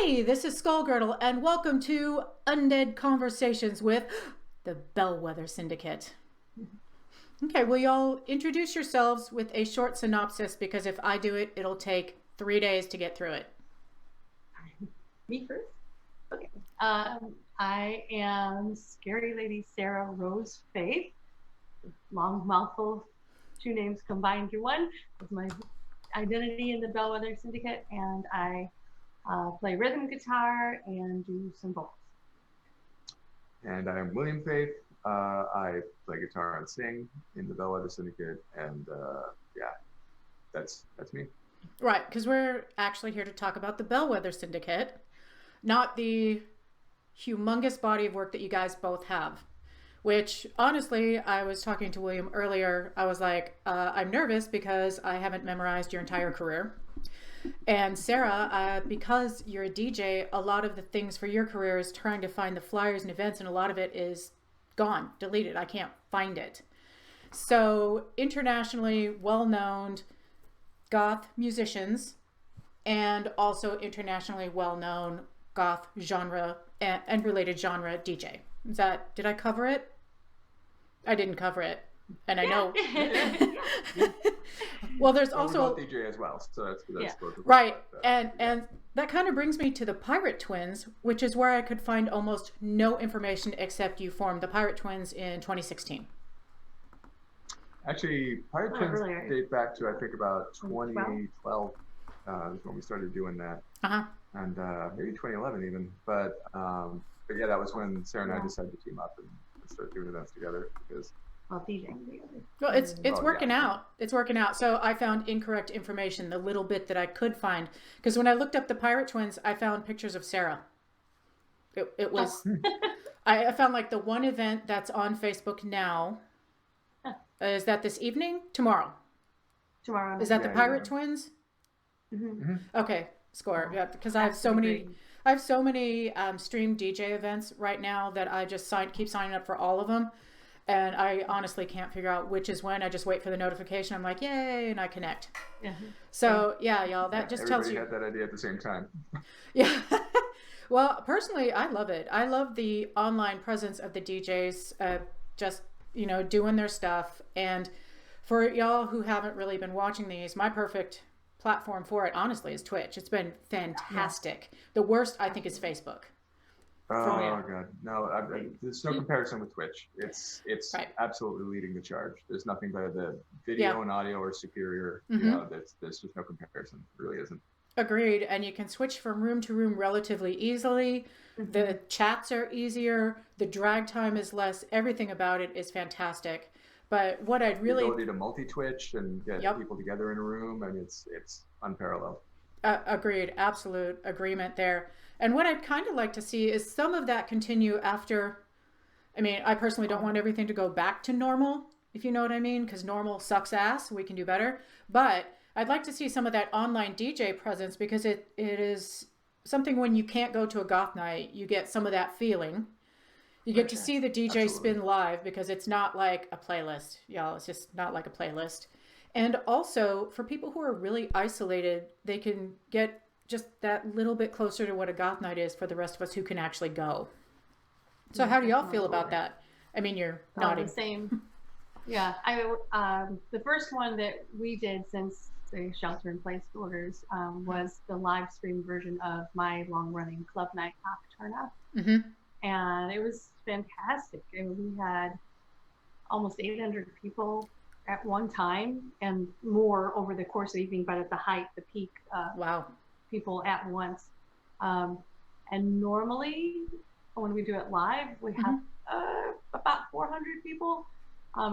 Hi, this is Skullgirdle, and welcome to Undead Conversations with the Bellwether Syndicate. Okay, will y'all introduce yourselves with a short synopsis, because if I do it, it'll take 3 days to get through it. Me first? Okay. I am Scary Lady Sarah Rose Faith. Long mouthful, two names combined to one. That's my identity in the Bellwether Syndicate, and I play rhythm guitar and do some vocals. And I'm William Faith. I play guitar and sing in the Bellwether Syndicate, and yeah, that's me. Right, because we're actually here to talk about the Bellwether Syndicate, not the humongous body of work that you guys both have. Which, honestly, I was talking to William earlier. I was like, I'm nervous because I haven't memorized your entire career. And Sarah, because you're a DJ, a lot of the things for your career is trying to find the flyers and events, and a lot of it is gone, deleted. I can't find it. So internationally well-known goth musicians, and also internationally well-known goth genre and related genre DJ. Did I cover it? I didn't cover it. And I know. Well, there's also we're both DJ as well, so that's both right. And that kind of brings me to the Pirate Twins, which is where I could find almost no information except you formed the Pirate Twins in 2016. Actually, Pirate Twins date back to, I think, about 2012 is when we started doing that. And maybe 2011 even. But yeah, that was when Sarah and I decided to team up and start doing events together because. DJing. Well, it's working out. It's working out. So I found incorrect information, the little bit that I could find, because when I looked up the Pirate Twins, I found pictures of Sarah. It was I found like the one event that's on Facebook now. Is that this evening? Tomorrow. Is that the Pirate Twins? Mm-hmm. Okay, score. Yeah, because I have so many. I have so many stream DJ events right now that I just keep signing up for all of them. And I honestly can't figure out which is when. I just wait for the notification. I'm like, yay, and I connect. So, yeah, y'all, that just tells you. Everybody had that idea at the same time. Yeah. Well, personally, I love it. I love the online presence of the DJs, just, doing their stuff. And for y'all who haven't really been watching these, my perfect platform for it, honestly, is Twitch. It's been fantastic. The worst, I think, is Facebook. Oh god, no! There's no comparison with Twitch. It's right. Absolutely leading the charge. There's nothing but the video and audio are superior. There's just no comparison. It really isn't. Agreed. And you can switch from room to room relatively easily. The chats are easier. The drag time is less. Everything about it is fantastic. But what I'd really the ability to multi-Twitch and get people together in a room, I mean, it's unparalleled. Agreed. Absolute agreement there. And what I'd kind of like to see is some of that continue after. I mean, I personally don't want everything to go back to normal, if you know what I mean, because normal sucks ass. We can do better. But I'd like to see some of that online DJ presence, because it is something when you can't go to a goth night, you get some of that feeling. You get to see the DJ spin live, because it's not like a playlist, y'all. It's just not like a playlist. And also, for people who are really isolated, they can get just that little bit closer to what a goth night is for the rest of us who can actually go. So how do y'all feel about that? I mean, you're nodding. The same. Yeah. The first one that we did since the shelter-in-place orders was the live stream version of my long-running club night Nocturna. And it was fantastic. And we had almost 800 people at one time, and more over the course of the evening, but at the peak. Wow. People at once. And normally when we do it live, we have about 400 people,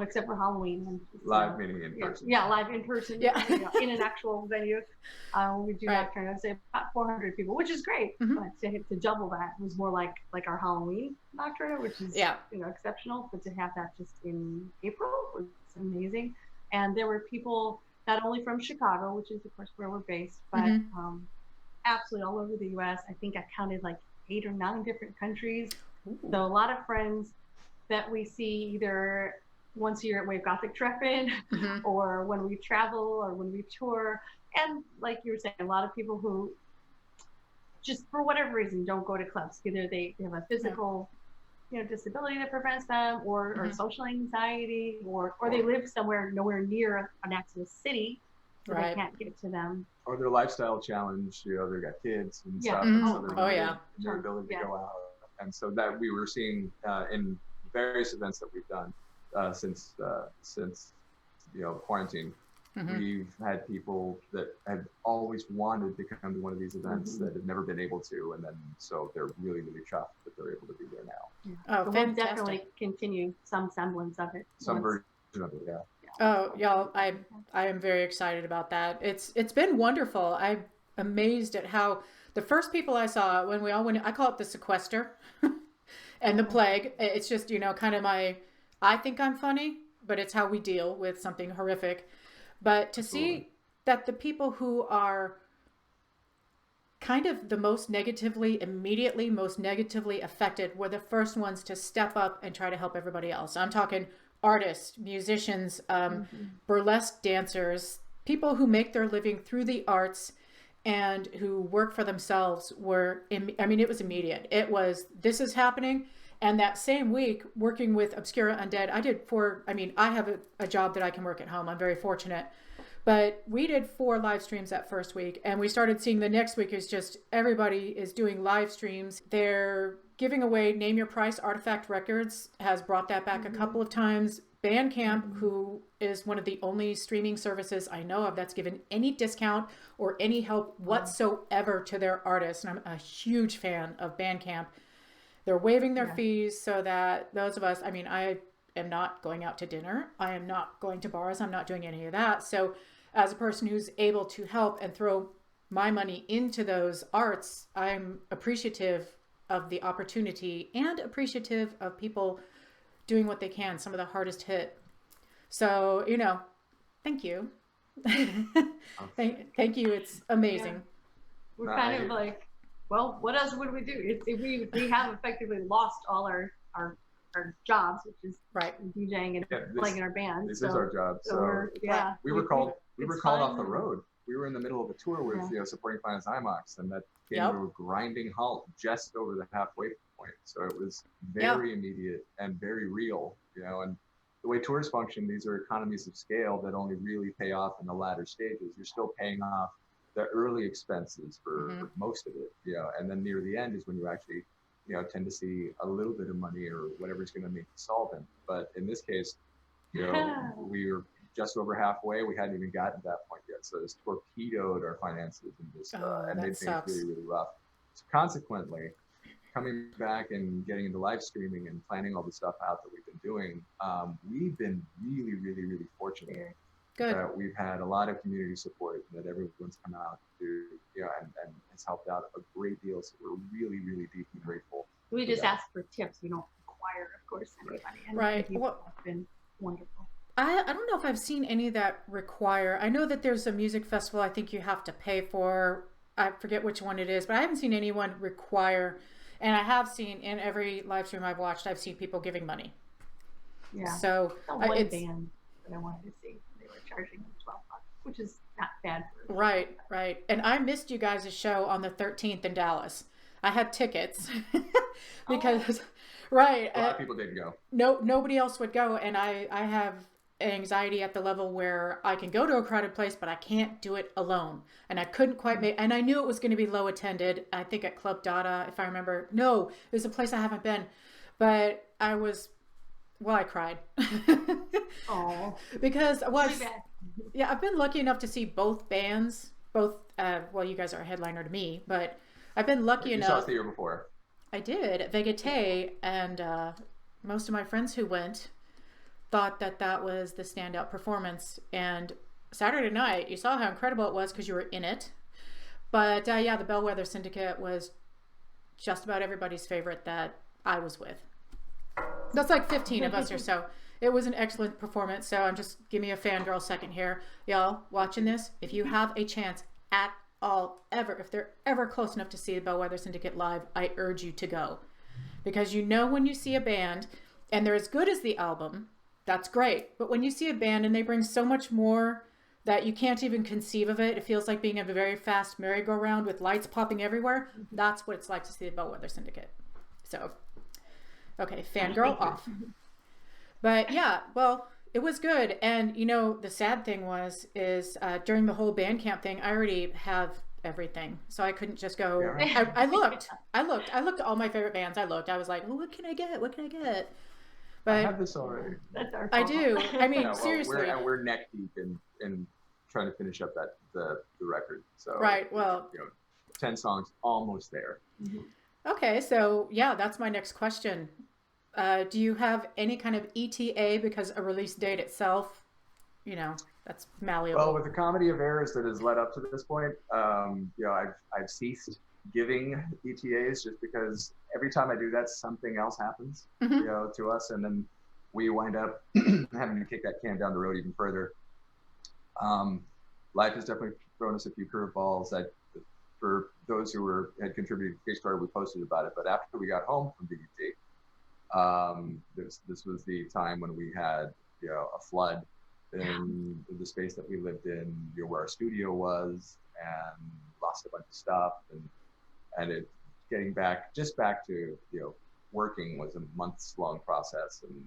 except for Halloween. Live meaning in person. Yeah, live in person. In an actual venue. When we do Nocturne, I'd say about 400 people, which is great. But to double that was more like our Halloween Nocturne, which is exceptional. But to have that just in April was amazing. And there were people not only from Chicago, which is of course where we're based, but absolutely all over the U.S. I think I counted like 8 or 9 different countries. Ooh. So a lot of friends that we see either once a year at Wave Gothic Trek-In, or when we travel or when we tour. And like you were saying, a lot of people who just for whatever reason don't go to clubs. Either they have a physical disability that prevents them, or social anxiety, or they live somewhere nowhere near an actual city, so they can't get to them. Or their lifestyle challenge, they've got kids and stuff. Mm-hmm. And so their ability to go out. And so that we were seeing in various events that we've done since quarantine. Mm-hmm. We've had people that have always wanted to come to one of these events that have never been able to, and then so they're really, really chuffed that they're able to be there now. Yeah. Oh, we'll definitely continue some semblance of it. Some version of it, yeah. Oh, y'all, I am very excited about that. It's been wonderful. I'm amazed at how the first people I saw when we all went, I call it the sequester and the plague. It's just, kind of I think I'm funny, but it's how we deal with something horrific. But to see that the people who are kind of the most negatively affected were the first ones to step up and try to help everybody else. I'm talking artists, musicians, burlesque dancers, people who make their living through the arts and who work for themselves it was immediate. It was, this is happening. And that same week, working with Obscura Undead, I have a job that I can work at home. I'm very fortunate. But we did 4 live streams that first week. And we started seeing the next week is just everybody is doing live streams. They're giving away Name Your Price. Artifact Records has brought that back a couple of times. Bandcamp, who is one of the only streaming services I know of that's given any discount or any help whatsoever to their artists. And I'm a huge fan of Bandcamp. They're waiving their fees so that those of us, I am not going out to dinner. I am not going to bars. I'm not doing any of that. So as a person who's able to help and throw my money into those arts, I'm appreciative of the opportunity and appreciative of people doing what they can, some of the hardest hit. So, thank you. Thank you. It's amazing. Yeah. We're kind of like, well, what else would we do? We have effectively lost all our jobs, which is DJing and playing in our band. This is our job. So we were called off the road. We were in the middle of a tour with supporting Finance IMOX, and that came to a grinding halt just over the halfway point. So it was very immediate and very real, and the way tours function, these are economies of scale that only really pay off in the latter stages. You're still paying off the early expenses for most of it, and then near the end is when you actually, tend to see a little bit of money or whatever's going to make you solvent. But in this case, we were just over halfway. We hadn't even gotten to that point yet. So it's torpedoed our finances and just, and made things really, really rough. So consequently, coming back and getting into live streaming and planning all the stuff out that we've been doing, we've been really, really, really fortunate. Good. That we've had a lot of community support, and that everyone's come out to, and has helped out a great deal. So we're really, really deeply grateful. We just ask for tips. We don't require, of course, anybody. And Well, it's been wonderful. I don't know if I've seen any that require. I know that there's a music festival I think you have to pay for. I forget which one it is, but I haven't seen anyone require. And I have seen in every live stream I've watched, I've seen people giving money. Yeah. So it's band that I wanted to see. Charging $12, which is not bad. Right. And I missed you guys' show on the 13th in Dallas. I had tickets because, a lot of people didn't go. Nobody else would go, and I have anxiety at the level where I can go to a crowded place, but I can't do it alone. And I couldn't quite make, and I knew it was going to be low attended. I think at Club Dada, if I remember. No, it was a place I haven't been, but I cried. Oh, because I've been lucky enough to see both bands. You guys are a headliner to me, but I've been lucky enough. You saw us the year before. I did at Vegate, and most of my friends who went thought that was the standout performance. And Saturday night, you saw how incredible it was because you were in it. But the Bellwether Syndicate was just about everybody's favorite that I was with. That's like 15 of us or so. It was an excellent performance. So give me a fangirl second here. Y'all watching this, if you have a chance at all, if they're ever close enough to see the Bellwether Syndicate live, I urge you to go. Because when you see a band and they're as good as the album, that's great. But when you see a band and they bring so much more that you can't even conceive of it. It feels like being in a very fast merry-go-round with lights popping everywhere. That's what it's like to see the Bellwether Syndicate. So, okay, fangirl off. But yeah, well, it was good. And you know, the sad thing is during the whole Bandcamp thing, I already have everything, so I couldn't just go. Yeah. I looked at all my favorite bands. I was like, well, what can I get? But I have this already. That's our fault. I do. I mean, well, seriously. We're neck deep in trying to finish up the record. So right. Well, 10 songs almost there. Okay, so yeah, that's my next question. Do you have any kind of ETA, because a release date itself, that's malleable? Well, with the comedy of errors that has led up to this point, I've ceased giving ETAs just because every time I do that, something else happens, to us, and then we wind up having to kick that can down the road even further. Life has definitely thrown us a few curveballs. For those who had contributed to Kickstarter, we posted about it. But after we got home from BET, this was the time when we had a flood in the space that we lived in, where our studio was, and lost a bunch of stuff, and it getting back to working was a months long process, and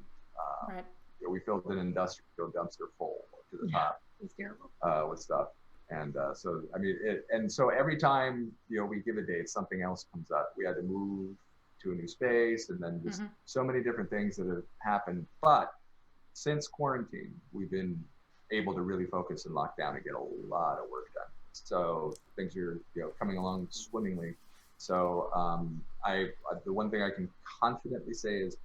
right. We filled an industrial dumpster full to the top. It's terrible. With stuff. And so, I mean, so every time, we give a date, something else comes up. We had to move to a new space, and then just so many different things that have happened. But since quarantine, we've been able to really focus and lock down and get a lot of work done. So things are, coming along swimmingly. So the one thing I can confidently say is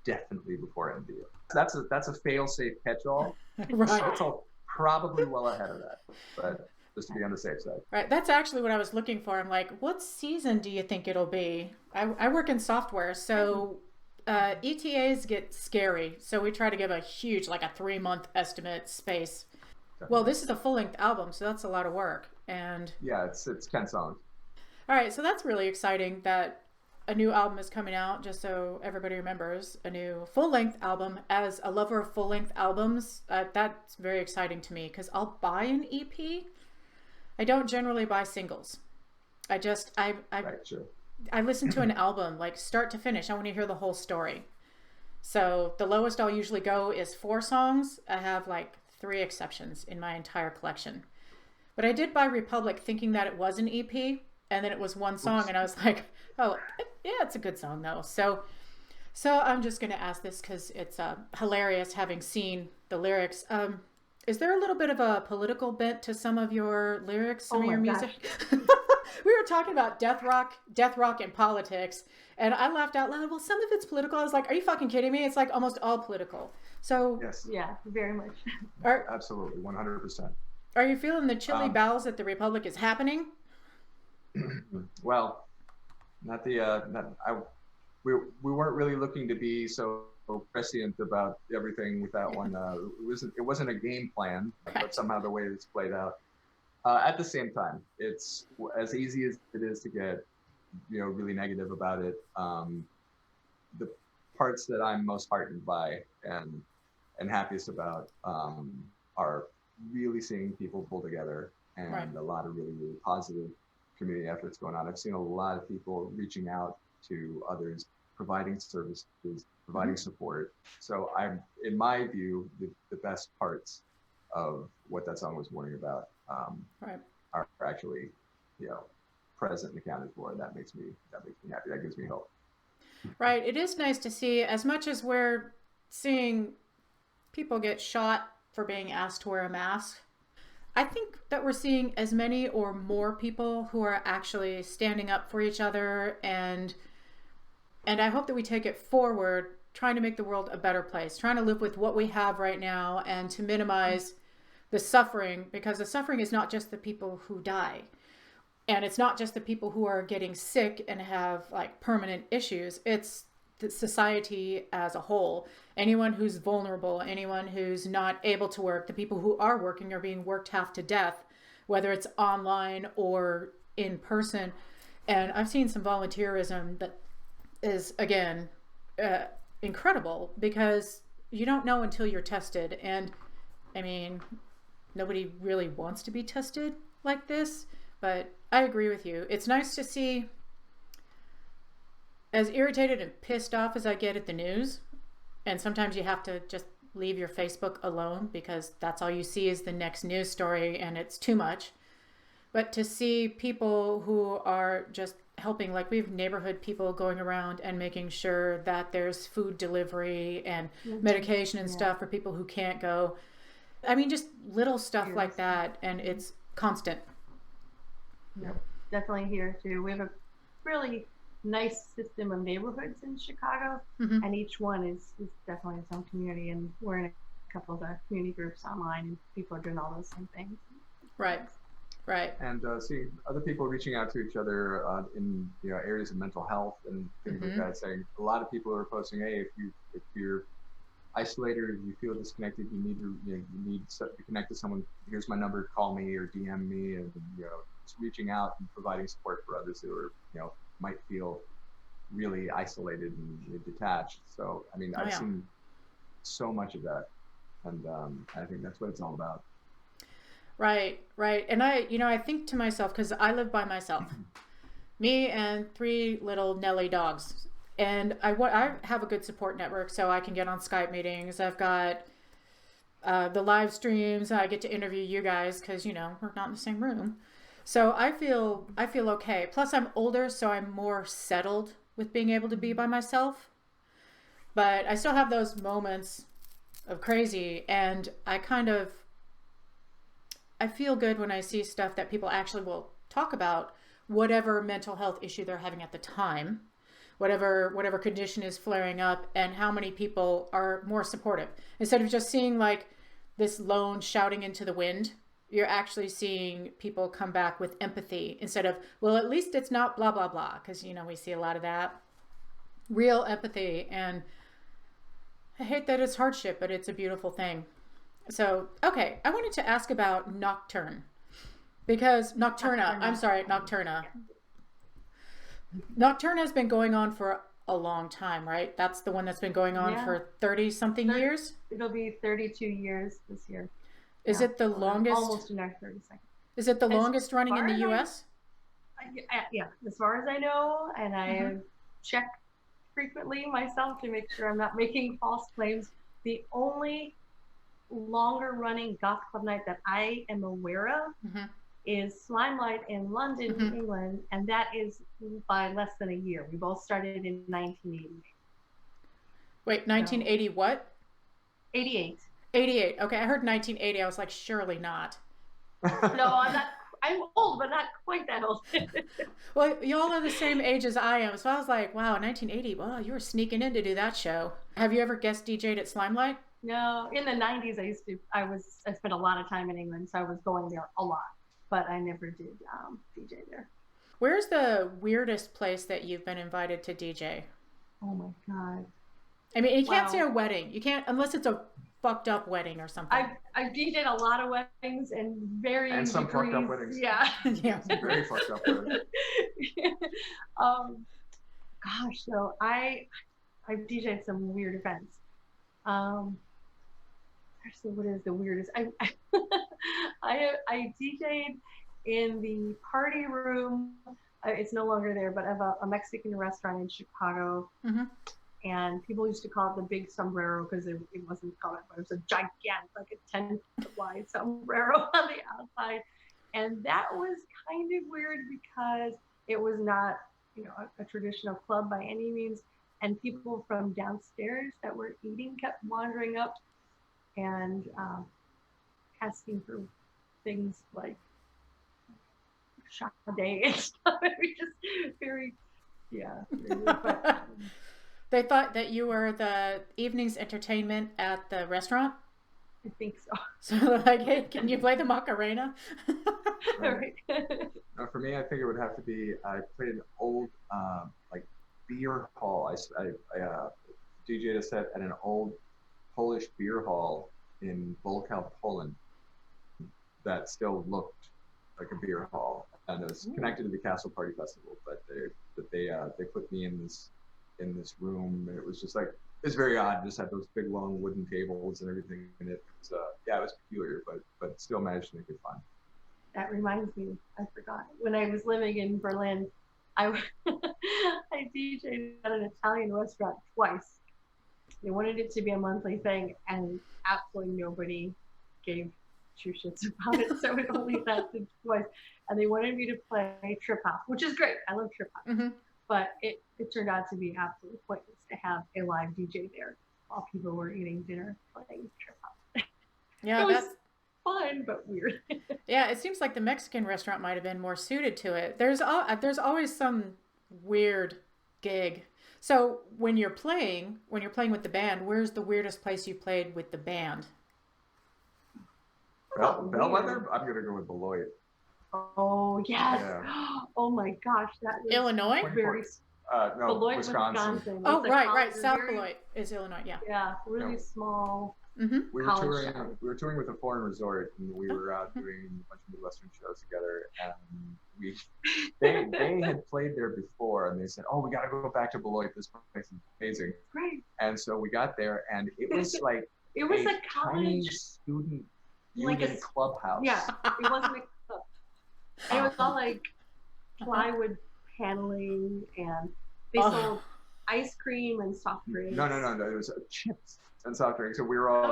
definitely before NDO. That's a fail-safe catch-all. Right. So probably well ahead of that, but just to be on the safe side. Right. That's actually what I was looking for. I'm like, what season do you think it'll be? I work in software, so ETAs get scary. So we try to give a huge, like a 3-month estimate space. Definitely. Well, this is a full-length album, so that's a lot of work. And yeah, it's 10 songs. All right, so that's really exciting that a new album is coming out, just so everybody remembers, a new full-length album. As a lover of full-length albums, that's very exciting to me, because I'll buy an EP. I don't generally buy singles. I listen to an album, like start to finish. I want to hear the whole story. So the lowest I'll usually go is 4 songs. I have like 3 exceptions in my entire collection. But I did buy Republic thinking that it was an EP, and then it was 1 song, and I was like, oh, yeah, it's a good song though. So I'm just going to ask this because it's hilarious having seen the lyrics. Is there a little bit of a political bent to some of your lyrics, some of your music? We were talking about death rock and politics, and I laughed out loud. Well, some of it's political. I was like, are you fucking kidding me? It's like almost all political. So yes. Yeah, very much. Absolutely, 100%. Are you feeling the chilly bowels that the Republic is happening? Well, we weren't really looking to be so prescient about everything with that one. It wasn't a game plan, but somehow the way it's played out. At the same time, it's as easy as it is to get, really negative about it. The parts that I'm most heartened by and happiest about are really seeing people pull together, and a lot of really, really positive community efforts going on. I've seen a lot of people reaching out to others, providing services, providing support. So in my view, the best parts of what that song was warning about are actually, present and accounted for. And that makes me happy. That gives me hope. Right. It is nice to see, as much as we're seeing people get shot for being asked to wear a mask, I think that we're seeing as many or more people who are actually standing up for each other, and I hope that we take it forward, trying to make the world a better place, trying to live with what we have right now and to minimize the suffering, because the suffering is not just the people who die, and it's not just the people who are getting sick and have like permanent issues. It's the society as a whole. Anyone who's vulnerable, anyone who's not able to work, the people who are working are being worked half to death, whether it's online or in person. And I've seen some volunteerism that is, again, incredible, because you don't know until you're tested. And I mean, nobody really wants to be tested like this, but I agree with you. It's nice to see, as irritated and pissed off as I get at the news, and sometimes you have to just leave your Facebook alone because that's all you see is the next news story and it's too much. But to see people who are just helping, like we have neighborhood people going around and making sure that there's food delivery and medication and stuff for people who can't go. I mean, just little stuff like that, and it's constant. Yeah, definitely here too. We have a really nice system of neighborhoods in Chicago, and each one is definitely its own community, and we're in a couple of the community groups online, and people are doing all those same things. Right. And see other people reaching out to each other in areas of mental health and things like that, saying a lot of people are posting, hey, if you're isolated or you feel disconnected, you need to connect to someone. Here's my number, call me or DM me, and just reaching out and providing support for others who are might feel really isolated and detached. So I mean, I've seen so much of that, and I think that's what it's all about. Right. And I think to myself, because I live by myself, me and 3 little Nelly dogs, and I have a good support network, so I can get on Skype meetings. I've got the live streams. I get to interview you guys because we're not in the same room, so I feel okay. Plus, I'm older, so I'm more settled with being able to be by myself. But I still have those moments of crazy, and I feel good when I see stuff that people actually will talk about, whatever mental health issue they're having at the time, whatever condition is flaring up, and how many people are more supportive. Instead of just seeing like this lone shouting into the wind, you're actually seeing people come back with empathy instead of, well, at least it's not blah, blah, blah. Because, we see a lot of that. Real empathy. And I hate that it's hardship, but it's a beautiful thing. So, okay, I wanted to ask about Nocturna. Nocturna has been going on for a long time, right? That's the one that's been going on for 30-something years? It'll be 32 years this year. Is it the longest? Almost in our 32nd. Is it the longest running in the U.S.? Yeah, as far as I know, and I have checked frequently myself to make sure I'm not making false claims. The only longer running goth club night that I am aware of is Slimelight in London, England, and that is by less than a year. We both started in 1980. Wait, 1980 what? 88. 88. Okay, I heard 1980. I was like, surely not. No, I'm old, but not quite that old. Well, y'all are the same age as I am, so I was like, wow, 1980. Wow, you were sneaking in to do that show. Have you ever guest DJ'd at Slimelight? No, in the 90s, I spent a lot of time in England, so I was going there a lot, but I never did DJ there. Where's the weirdest place that you've been invited to DJ? Oh my God. I mean, you can't say a wedding. You can't, unless it's a fucked up wedding or something. I've DJ'd a lot of weddings and varying some degrees. Fucked up weddings. Yeah. Yeah. Some very fucked up weddings. Gosh, so I've DJ'd some weird events. Actually, what is the weirdest? I DJ'd in the party room. It's no longer there, but of a Mexican restaurant in Chicago. And people used to call it the big sombrero because it wasn't called it, but it was a gigantic, like a 10-foot wide sombrero on the outside. And that was kind of weird because it was not, a traditional club by any means. And people from downstairs that were eating kept wandering up and asking for things like Sade and stuff. It was just very, but, they thought that you were the evening's entertainment at the restaurant? I think so. So like, hey, can you play the Macarena? Right. For me, I think it would have to be, I played an old like beer hall. I DJ'd a set at an old Polish beer hall in Bolkow, Poland that still looked like a beer hall, and it was connected to the Castle Party Festival. But they put me in this room, and it was just like, it's very odd. It just had those big long wooden tables and everything, and it was yeah, it was peculiar, but still managed to make it fun. That reminds me, I forgot. When I was living in Berlin, I DJed at an Italian restaurant twice. They wanted it to be a monthly thing, and absolutely nobody gave two shits about it, so it only lasted twice. And they wanted me to play trip hop, which is great. I love trip hop. Mm-hmm. But it turned out to be absolutely pointless to have a live DJ there while people were eating dinner playing trip hop. Yeah, that's fun, but weird. Yeah, it seems like the Mexican restaurant might have been more suited to it. There's always some weird gig. So when you're playing with the band, where's the weirdest place you played with the band? Bellwether? I'm gonna go with Beloit. Oh yes! Yeah. Oh my gosh, that was Illinois. Very. No, Beloit, Wisconsin. Oh right. South Beloit is Illinois. Yeah. Yeah, really small. Mm-hmm. We were touring with a foreign resort, and we were out doing a bunch of Midwestern shows together. And they had played there before, and they said, "Oh, we got to go back to Beloit. This place is amazing." Great. And so we got there, and it was like it was a college student union clubhouse. Yeah, it wasn't a club. It was all like plywood paneling, and they sold ice cream and soft drinks. No. It was chips and soft drinks. So we were all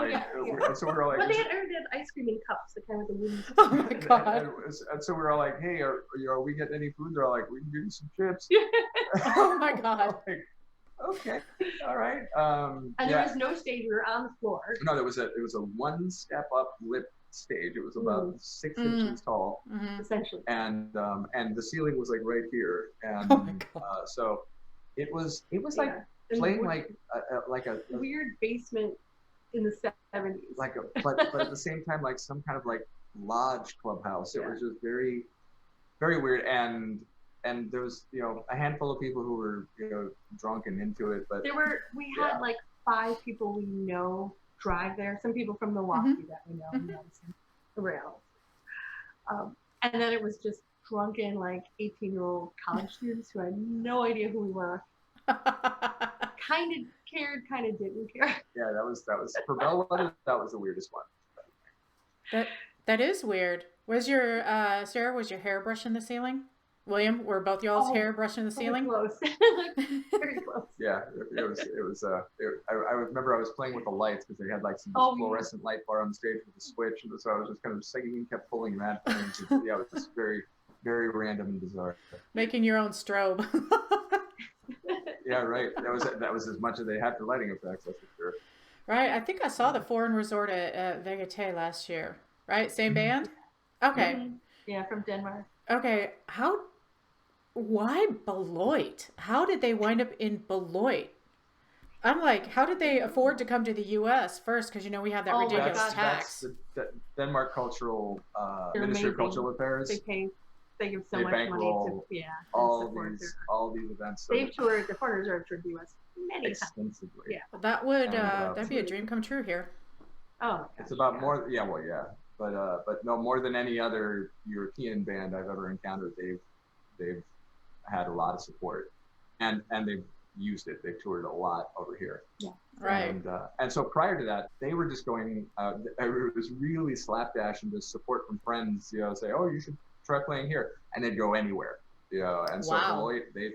so we were all like. But they had ice cream in cups, the kind of the wooden. Oh my god! And so we were all like, "Hey, are we getting any food?" They're all like, "We can give you some chips." Oh my god! Like, okay, all right. And there was no stage; we were on the floor. No, it was a one step up lip stage. It was about 6 inches tall, essentially. And the ceiling was like right here, and oh my god. So it was like playing like a weird basement in the 70s. But at the same time like some kind of like lodge clubhouse. It was just very, very weird, and there was a handful of people who were drunk and into it, but we had like 5 people we know drive there. Some people from Milwaukee that we know, Madison, around. And then it was just drunken like 18-year-old college students who had no idea who we were. Kind of cared, kind of didn't care. Yeah, that was for Bellwether. That was the weirdest one. That is weird. Was your Sarah? Was your hair brushing the ceiling? William, were both y'all's hair brushing the ceiling? Close. Very close. Yeah, it was. I remember I was playing with the lights because they had like some fluorescent light bar on the stage with a switch, and so I was just kind of singing and kept pulling that thing. Yeah, it was very, very random and bizarre. Making your own strobe. Yeah, right. That was as much as they had for lighting effects, that's for sure. Right. I think I saw the Foreign Resort at Vegate last year. Right? Same band? Okay. Mm-hmm. Yeah, from Denmark. Okay. Why Beloit? How did they wind up in Beloit? I'm like, how did they afford to come to the U.S. first? Because we have that ridiculous tax. That's the Denmark Cultural Ministry of Cultural Affairs. They give so much money to all these events. They've toured the Foreign Resort toured the U.S. many times. Extensively. Yeah, that would that'd be a dream come true here. Oh, gosh, it's about more. Yeah, well, yeah, but no, more than any other European band I've ever encountered, they've had a lot of support, and they've used it. They've toured a lot over here. Yeah, right. And so prior to that, they were just going. It was really slapdash and just support from friends. Say, oh, you should try playing here, and they'd go anywhere. And so Beloit, they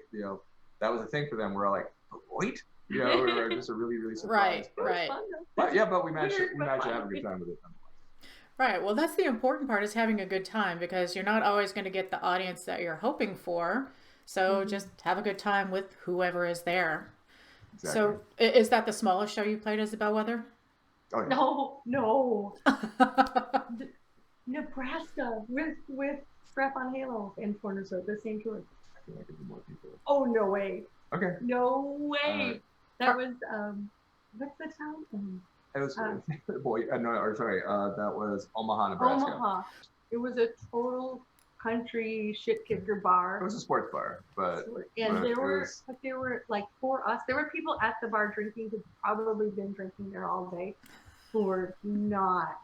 that was a thing for them. We're all like, Beloit? We were just really, really surprised. Right. But we managed to have a good time with it. Right. Well, that's the important part, is having a good time, because you're not always going to get the audience that you're hoping for. So just have a good time with whoever is there. Exactly. So is that the smallest show you played as the Bellwether? Oh, yeah. No. Nebraska with Strap on Halo and Foreign Resort, the same tour. I feel like it'd be more people. Oh, no way. Okay. No way. That was what's the town? It was that was Omaha, Nebraska. Omaha. It was a total country shit kicker bar. It was a sports bar, but there were like, for us, there were people at the bar drinking who'd probably been drinking there all day, who were not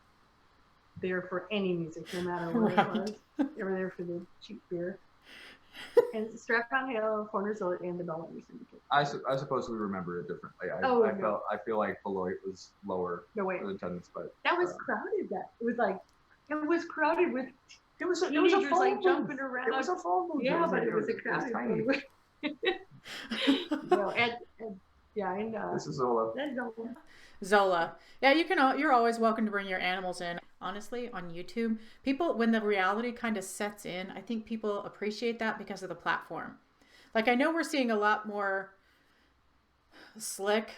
there for any music, no matter what it was. They were there for the cheap beer. And Strap-on Hail, Cornerzilla, and the Bellwether Syndicate. I suppose we remember it differently. I feel like Beloit was lower for the attendance, but that was crowded. It was crowded with. It was a like jumping around. It was a phone booth. Yeah, but it was a crowded one. This is Zola. Zola. Yeah, you're always welcome to bring your animals in. Honestly, on YouTube, people, when the reality kind of sets in, I think people appreciate that because of the platform. Like, I know we're seeing a lot more slick.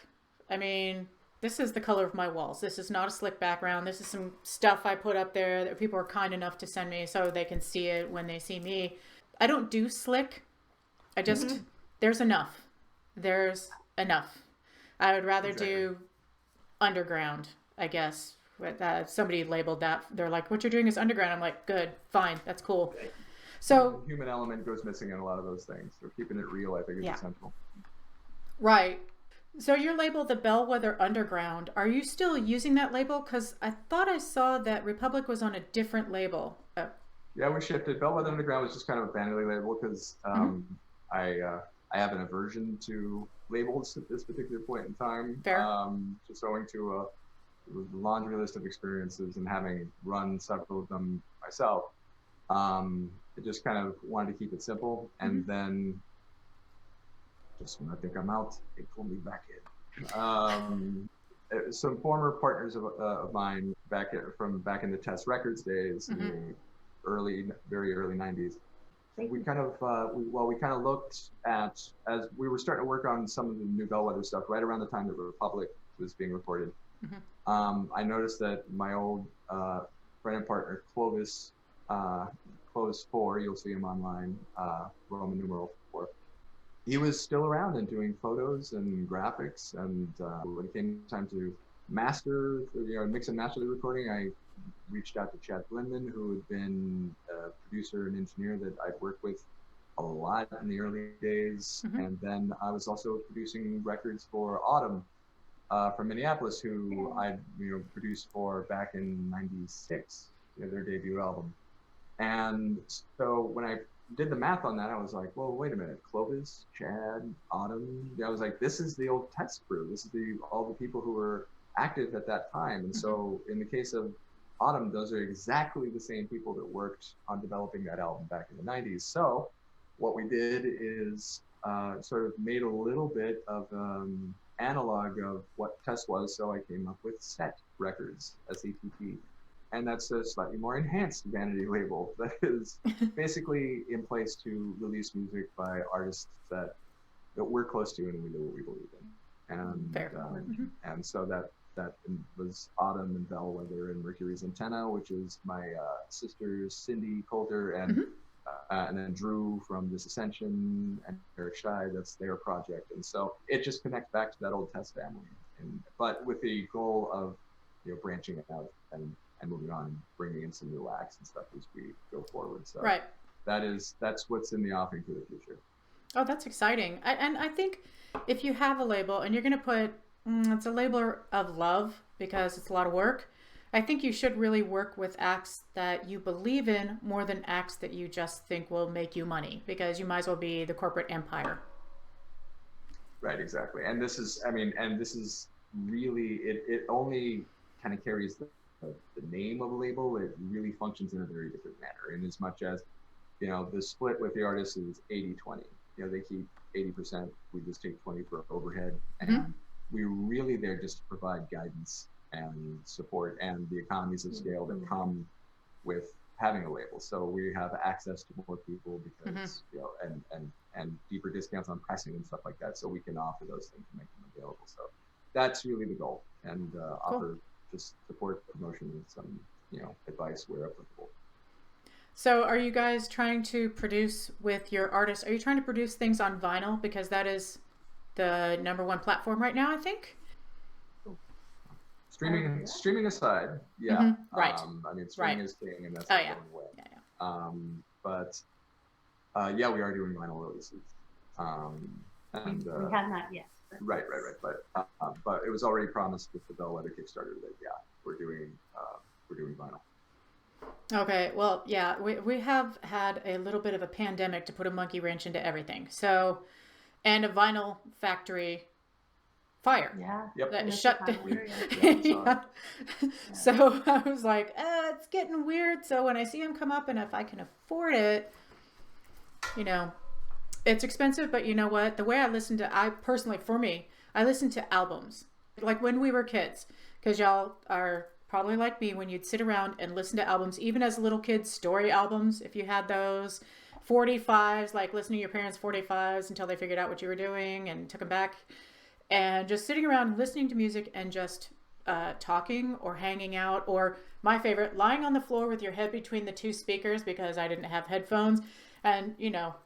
I mean, this is the color of my walls. This is not a slick background. This is some stuff I put up there that people are kind enough to send me so they can see it when they see me. I don't do slick. I just, there's enough. There's enough. I would rather do underground, I guess. Somebody labeled that. They're like, what you're doing is underground. I'm like, good, fine, that's cool. So the human element goes missing in a lot of those things. So keeping it real, I think, is essential. Right. So you're labeled the Bellwether Underground. Are you still using that label? Because I thought I saw that Republic was on a different label. Yeah, we shifted. Bellwether Underground was just kind of a vanity label because I have an aversion to labels at this particular point in time. Fair. Just owing to a laundry list of experiences and having run several of them myself. I just kind of wanted to keep it simple. And then just when I think I'm out, they pull me back in. Some former partners of mine from back in the Test Records days, in the very early 90s, we kind of looked at, as we were starting to work on some of the new Bellwether stuff right around the time that Republic was being recorded. I noticed that my old friend and partner, Clovis 4, you'll see him online, Roman numeral 4. He was still around and doing photos and graphics. And when it came time to mix and master the recording, I reached out to Chad Blinman, who had been a producer and engineer that I'd worked with a lot in the early days. And then I was also producing records for Autumn from Minneapolis, who I produced for back in '96, their debut album. And so when I did the math on that, I was like, well, wait a minute, Clovis, Chad, Autumn. I was like, this is the old Test crew. This is all the people who were active at that time. And so in the case of Autumn, those are exactly the same people that worked on developing that album back in the 90s. So what we did is sort of made a little bit of analog of what Test was. So I came up with Set Records, SETT. And that's a slightly more enhanced vanity label that is basically in place to release music by artists that we're close to and we know what we believe in. And so that was Autumn and Bellwether and Mercury's Antenna, which is my sisters Cindy Coulter and then Drew from Disascension and Eric Scheid. That's their project. And so it just connects back to that old Test family, but with the goal of branching out and moving on and bringing in some new acts and stuff as we go forward. So that's what's in the offing for the future. Oh, that's exciting. And I think if you have a label and you're going to put, it's a label of love because it's a lot of work, I think you should really work with acts that you believe in more than acts that you just think will make you money, because you might as well be the corporate empire. Right, exactly. And this is really, it only kind of carries the name of a label. It really functions in a very different manner, in as much as the split with the artists is 80-20. They keep 80%, we just take 20 for overhead, and we're really there just to provide guidance and support and the economies of scale that come with having a label. So we have access to more people because and deeper discounts on pressing and stuff like that, so we can offer those things and make them available. So that's really the goal, and offer just support, promotion, and some advice where applicable. So are you guys trying to produce with your artists? Are you trying to produce things on vinyl, because that is the #1 platform right now, I think? Streaming aside, right. I mean, streaming is king, and that's not going away. But we are doing vinyl releases. And we have not yet. Right. But it was already promised with the Bellwether Kickstarter that we're doing vinyl. Okay, well, yeah, we have had a little bit of a pandemic to put a monkey wrench into everything. So, and a vinyl factory fire. Yeah. Yep. That shut down. Yeah. So I was like, it's getting weird. So when I see them come up and if I can afford it, you know, it's expensive, but you know what? The way I personally, for me, I listen to albums. Like when we were kids, because y'all are probably like me when you'd sit around and listen to albums, even as little kids, story albums, if you had those. 45s, like listening to your parents' 45s until they figured out what you were doing and took them back. And just sitting around listening to music and just talking or hanging out, or my favorite, lying on the floor with your head between the two speakers because I didn't have headphones, and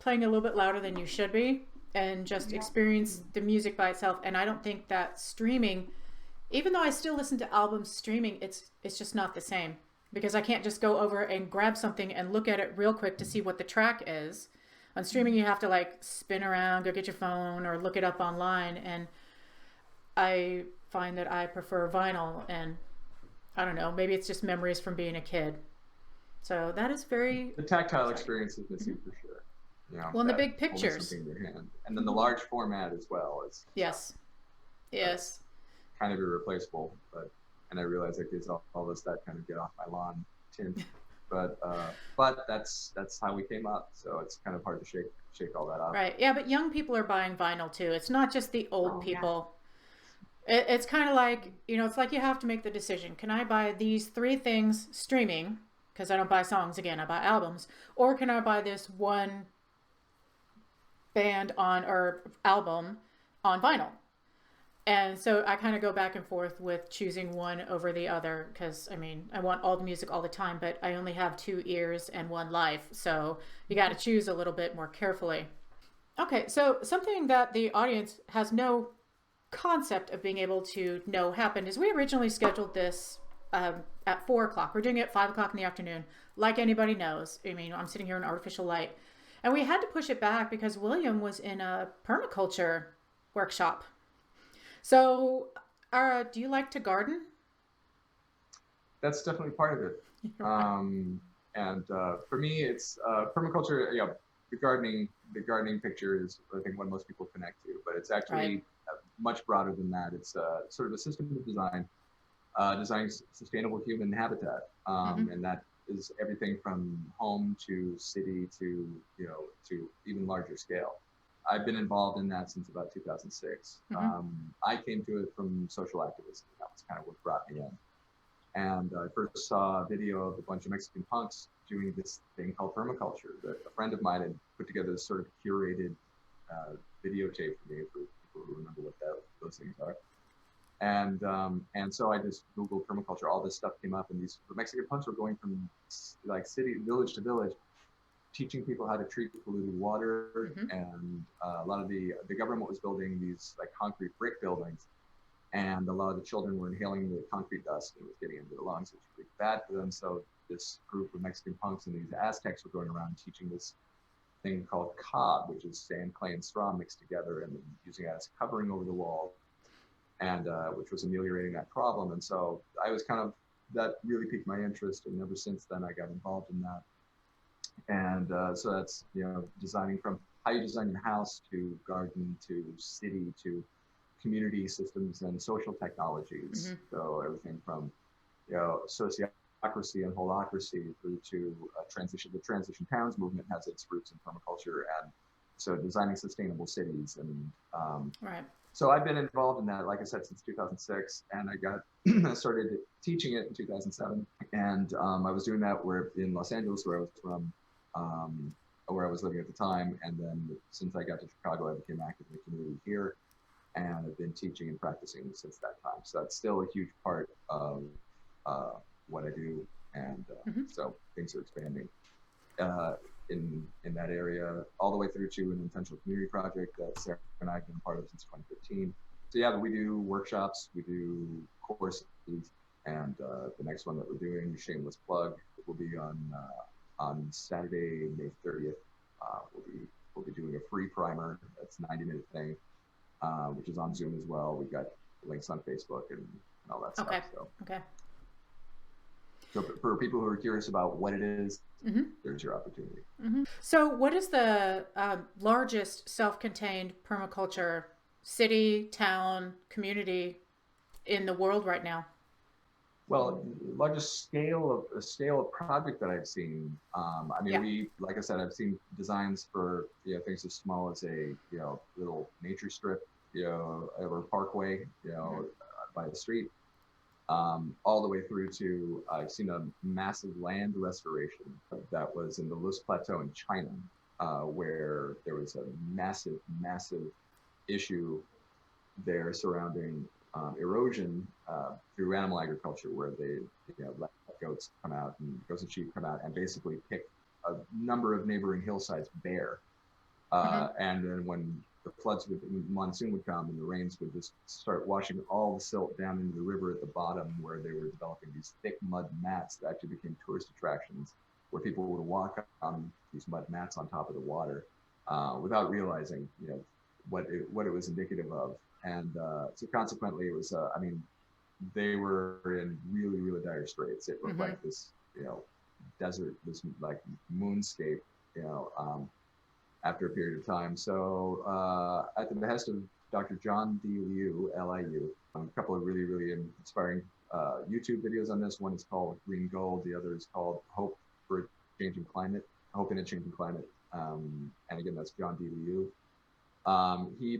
playing a little bit louder than you should be, and just experience the music by itself. And I don't think that streaming, even though I still listen to albums streaming, it's just not the same, because I can't just go over and grab something and look at it real quick to see what the track is. On streaming, you have to like spin around, go get your phone, or look it up online. And I find that I prefer vinyl, and I don't know, maybe it's just memories from being a kid. So that is very... The tactile experience is missing for sure. Well, and the big pictures. In your hand. And then the large format as well. Yes. Kind of irreplaceable, and I realize it gives all this that kind of get off my lawn tint. But that's how we came up. So it's kind of hard to shake all that off. Right. Yeah, but young people are buying vinyl too. It's not just the old people. Yeah. It's kind of like, it's like you have to make the decision. Can I buy these 3 things streaming? Because I don't buy songs again, I buy albums. Or can I buy this one band or album on vinyl? And so I kind of go back and forth with choosing one over the other, because I want all the music all the time, but I only have 2 ears and 1 life. So you got to choose a little bit more carefully. Okay, so something that the audience has no concept of being able to know happened is we originally scheduled this at 4 o'clock. We're doing it at 5 o'clock in the afternoon, like anybody knows. I'm sitting here in artificial light. And we had to push it back because William was in a permaculture workshop. So, do you like to garden? That's definitely part of it. And for me, it's permaculture. The gardening picture is, I think, what most people connect to, but it's actually much broader than that. It's sort of a system of designing sustainable human habitat, and that is everything from home to city to even larger scale. I've been involved in that since about 2006. I came to it from social activism. That was kind of what brought me in. And I first saw a video of a bunch of Mexican punks doing this thing called permaculture that a friend of mine had put together, this sort of curated videotape for me, for people who remember what those things are. And so I just Googled permaculture. All this stuff came up, and the Mexican punks were going from like village to village, teaching people how to treat polluted water, and a lot of the government was building these like concrete brick buildings, and a lot of the children were inhaling the concrete dust, and it was getting into the lungs. It was really bad for them. So this group of Mexican punks and these Aztecs were going around teaching this thing called cob, which is sand, clay, and straw mixed together, and using it as covering over the wall, and which was ameliorating that problem. And so I was that really piqued my interest, and ever since then I got involved in that. And so that's, designing from how you design your house to garden to city to community systems and social technologies. So everything from, sociocracy and holacracy through to transition. The transition towns movement has its roots in permaculture, and so designing sustainable cities. And so I've been involved in that, like I said, since 2006, and I started teaching it in 2007. And I was doing that in Los Angeles, where I was from, where I was living at the time. And then since I got to Chicago, I became active in the community here, and I've been teaching and practicing since that time. So that's still a huge part of what I do. And so things are expanding in that area, all the way through to an intentional community project that Sarah and I have been a part of since 2015. So yeah, we do workshops, we do courses, and the next one that we're doing, shameless plug, will be on Saturday, May 30th. We'll be doing a free primer. That's a 90-minute thing, which is on Zoom as well. We've got links on Facebook and all that stuff. So. Okay. So for people who are curious about what it is, there's your opportunity. So what is the largest self-contained permaculture city, town, community in the world right now? Well, largest scale of project that I've seen. I mean, like I said, I've seen designs for things as small as a little nature strip, or parkway, by the street, all the way through to I've seen a massive land restoration that was in the Luz Plateau in China, where there was a massive issue there surrounding erosion through animal agriculture, where they let goats come out and goats and sheep come out and basically pick a number of neighboring hillsides bare. And then when the monsoon would come and the rains would just start washing all the silt down into the river at the bottom, where they were developing these thick mud mats that actually became tourist attractions, where people would walk on these mud mats on top of the water without realizing what it was indicative of. And so consequently, it was, they were in really dire straits. It looked like this, desert, this like moonscape, after a period of time. So at the behest of Dr. John D. Liu, Liu, a couple of really inspiring YouTube videos on this. One is called Green Gold. The other is called Hope in a Changing Climate. And again, that's John D. Liu. He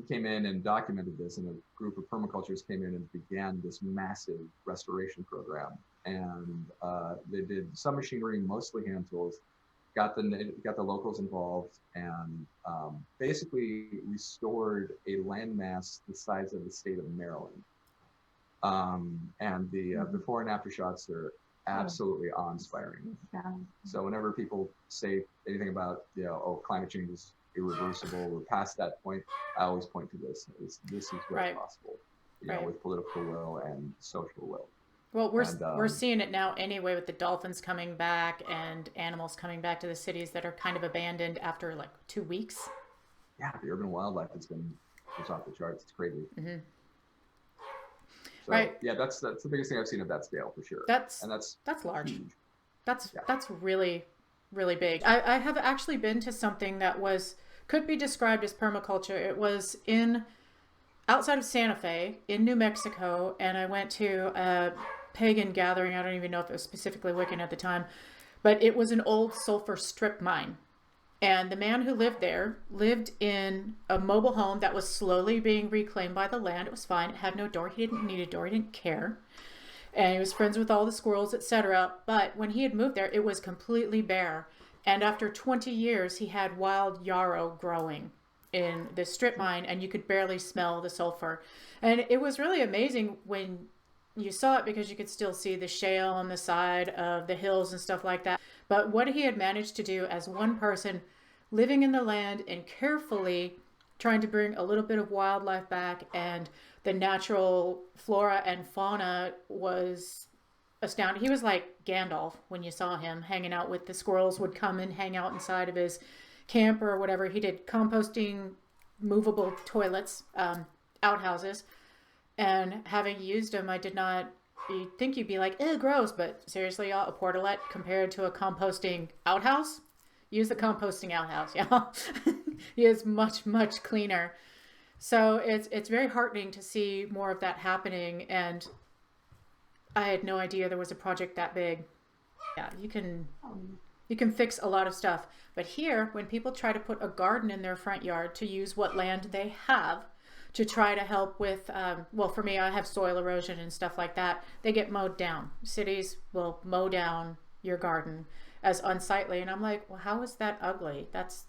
came in and documented this, and a group of permaculturists came in and began this massive restoration program. And they did some machinery, mostly hand tools, got the locals involved, and basically restored a landmass the size of the state of Maryland. And the before and after shots are absolutely awe-inspiring. So whenever people say anything about climate change is irreversible, we're past that point, I always point to this. This is what's possible, with political will and social will. Well, we're seeing it now anyway, with the dolphins coming back and animals coming back to the cities that are kind of abandoned after like 2 weeks. Yeah, the urban wildlife has been just off the charts. It's crazy. So, yeah, that's the biggest thing I've seen at that scale for sure. That's large. Huge. That's really big. I have actually been to something that could be described as permaculture. It was outside of Santa Fe in New Mexico, and I went to a pagan gathering. I don't even know if it was specifically Wiccan at the time, but it was an old sulfur strip mine. And the man who lived there lived in a mobile home that was slowly being reclaimed by the land. It was fine. It had no door. He didn't need a door. He didn't care. And he was friends with all the squirrels, etc. But when he had moved there, it was completely bare. And after 20 years, he had wild yarrow growing in this strip mine, and you could barely smell the sulfur. And it was really amazing when you saw it, because you could still see the shale on the side of the hills and stuff like that. But what he had managed to do as one person living in the land and carefully trying to bring a little bit of wildlife back, and the natural flora and fauna was astounding. He was like Gandalf when you saw him hanging out with the squirrels, would come and hang out inside of his camp or whatever. He did composting, movable toilets, outhouses, and having used them, you'd think you'd be like, ew, gross, but seriously, y'all, a portalet compared to a composting outhouse? Use the composting outhouse, y'all. He is much cleaner. So it's very heartening to see more of that happening, and I had no idea there was a project that big. Yeah, you can fix a lot of stuff. But here, when people try to put a garden in their front yard to use what land they have to try to help with, for me, I have soil erosion and stuff like that, they get mowed down. Cities will mow down your garden as unsightly. And I'm like, well, how is that ugly? That's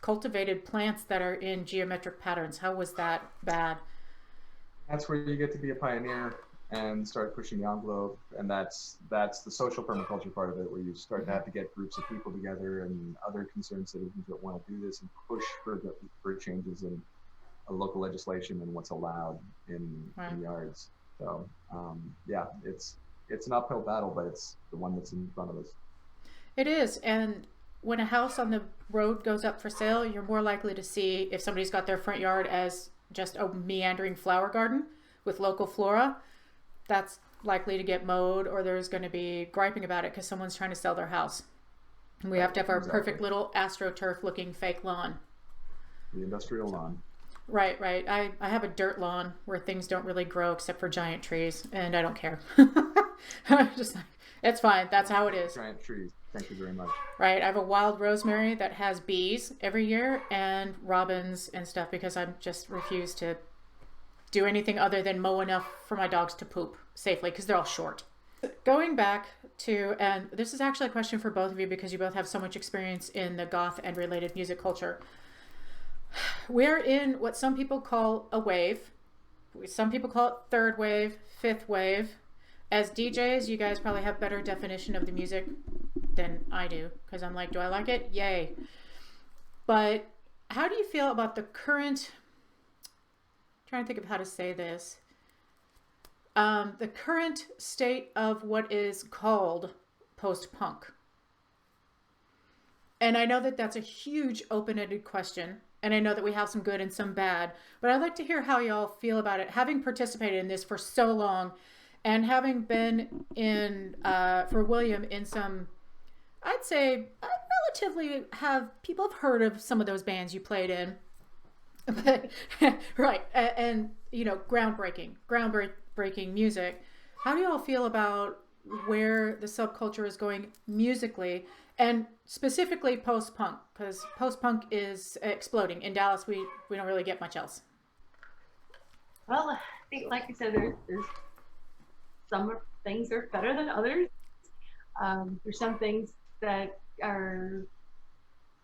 cultivated plants that are in geometric patterns. How was that bad? That's where you get to be a pioneer and start pushing the envelope, and that's the social permaculture part of it, where you start to have to get groups of people together and other concerned citizens that want to do this and push for changes in local legislation and what's allowed in yards. So it's an uphill battle, but it's the one that's in front of us. It is. And when a house on the road goes up for sale, you're more likely to see if somebody's got their front yard as just a meandering flower garden with local flora. That's likely to get mowed, or there's going to be griping about it because someone's trying to sell their house. And we have to have our perfect little AstroTurf looking fake lawn. The industrial lawn. Right. I have a dirt lawn where things don't really grow except for giant trees, and I don't care. Just like, it's fine. That's how it is. Giant trees. Thank you very much. Right. I have a wild rosemary that has bees every year and robins and stuff because I just refuse to do anything other than mow enough for my dogs to poop safely because they're all short. Going back to, and this is actually a question for both of you because you both have so much experience in the goth and related music culture. We're in what some people call a wave. Some people call it third wave, fifth wave. As DJs, you guys probably have better definition of the music than I do because I'm like, do I like it? Yay. But how do you feel about the current, I'm trying to think of how to say this, the current state of what is called post-punk? And I know that that's a huge open-ended question. And I know that we have some good and some bad, but I'd like to hear how y'all feel about it, having participated in this for so long and having been in, for William, in some, I'd say, relatively people have heard of some of those bands you played in. But, right. And, you know, groundbreaking music. How do y'all feel about where the subculture is going musically? And specifically post-punk, because post-punk is exploding. In Dallas, we don't really get much else. Well, I think, like you said, there's some things are better than others. There's some things that are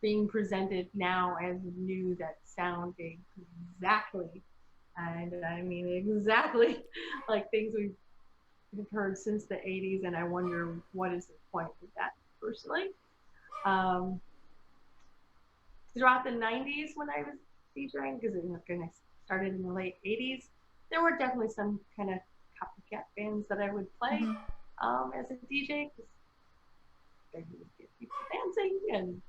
being presented now as new that sound exactly, and I mean exactly, like things we've heard since the 80s, and I wonder what is the point with that. Personally, throughout the 90s when I was DJing, because I started in the late 80s, there were definitely some kind of copycat bands that I would play as a DJ, because they would get people dancing, and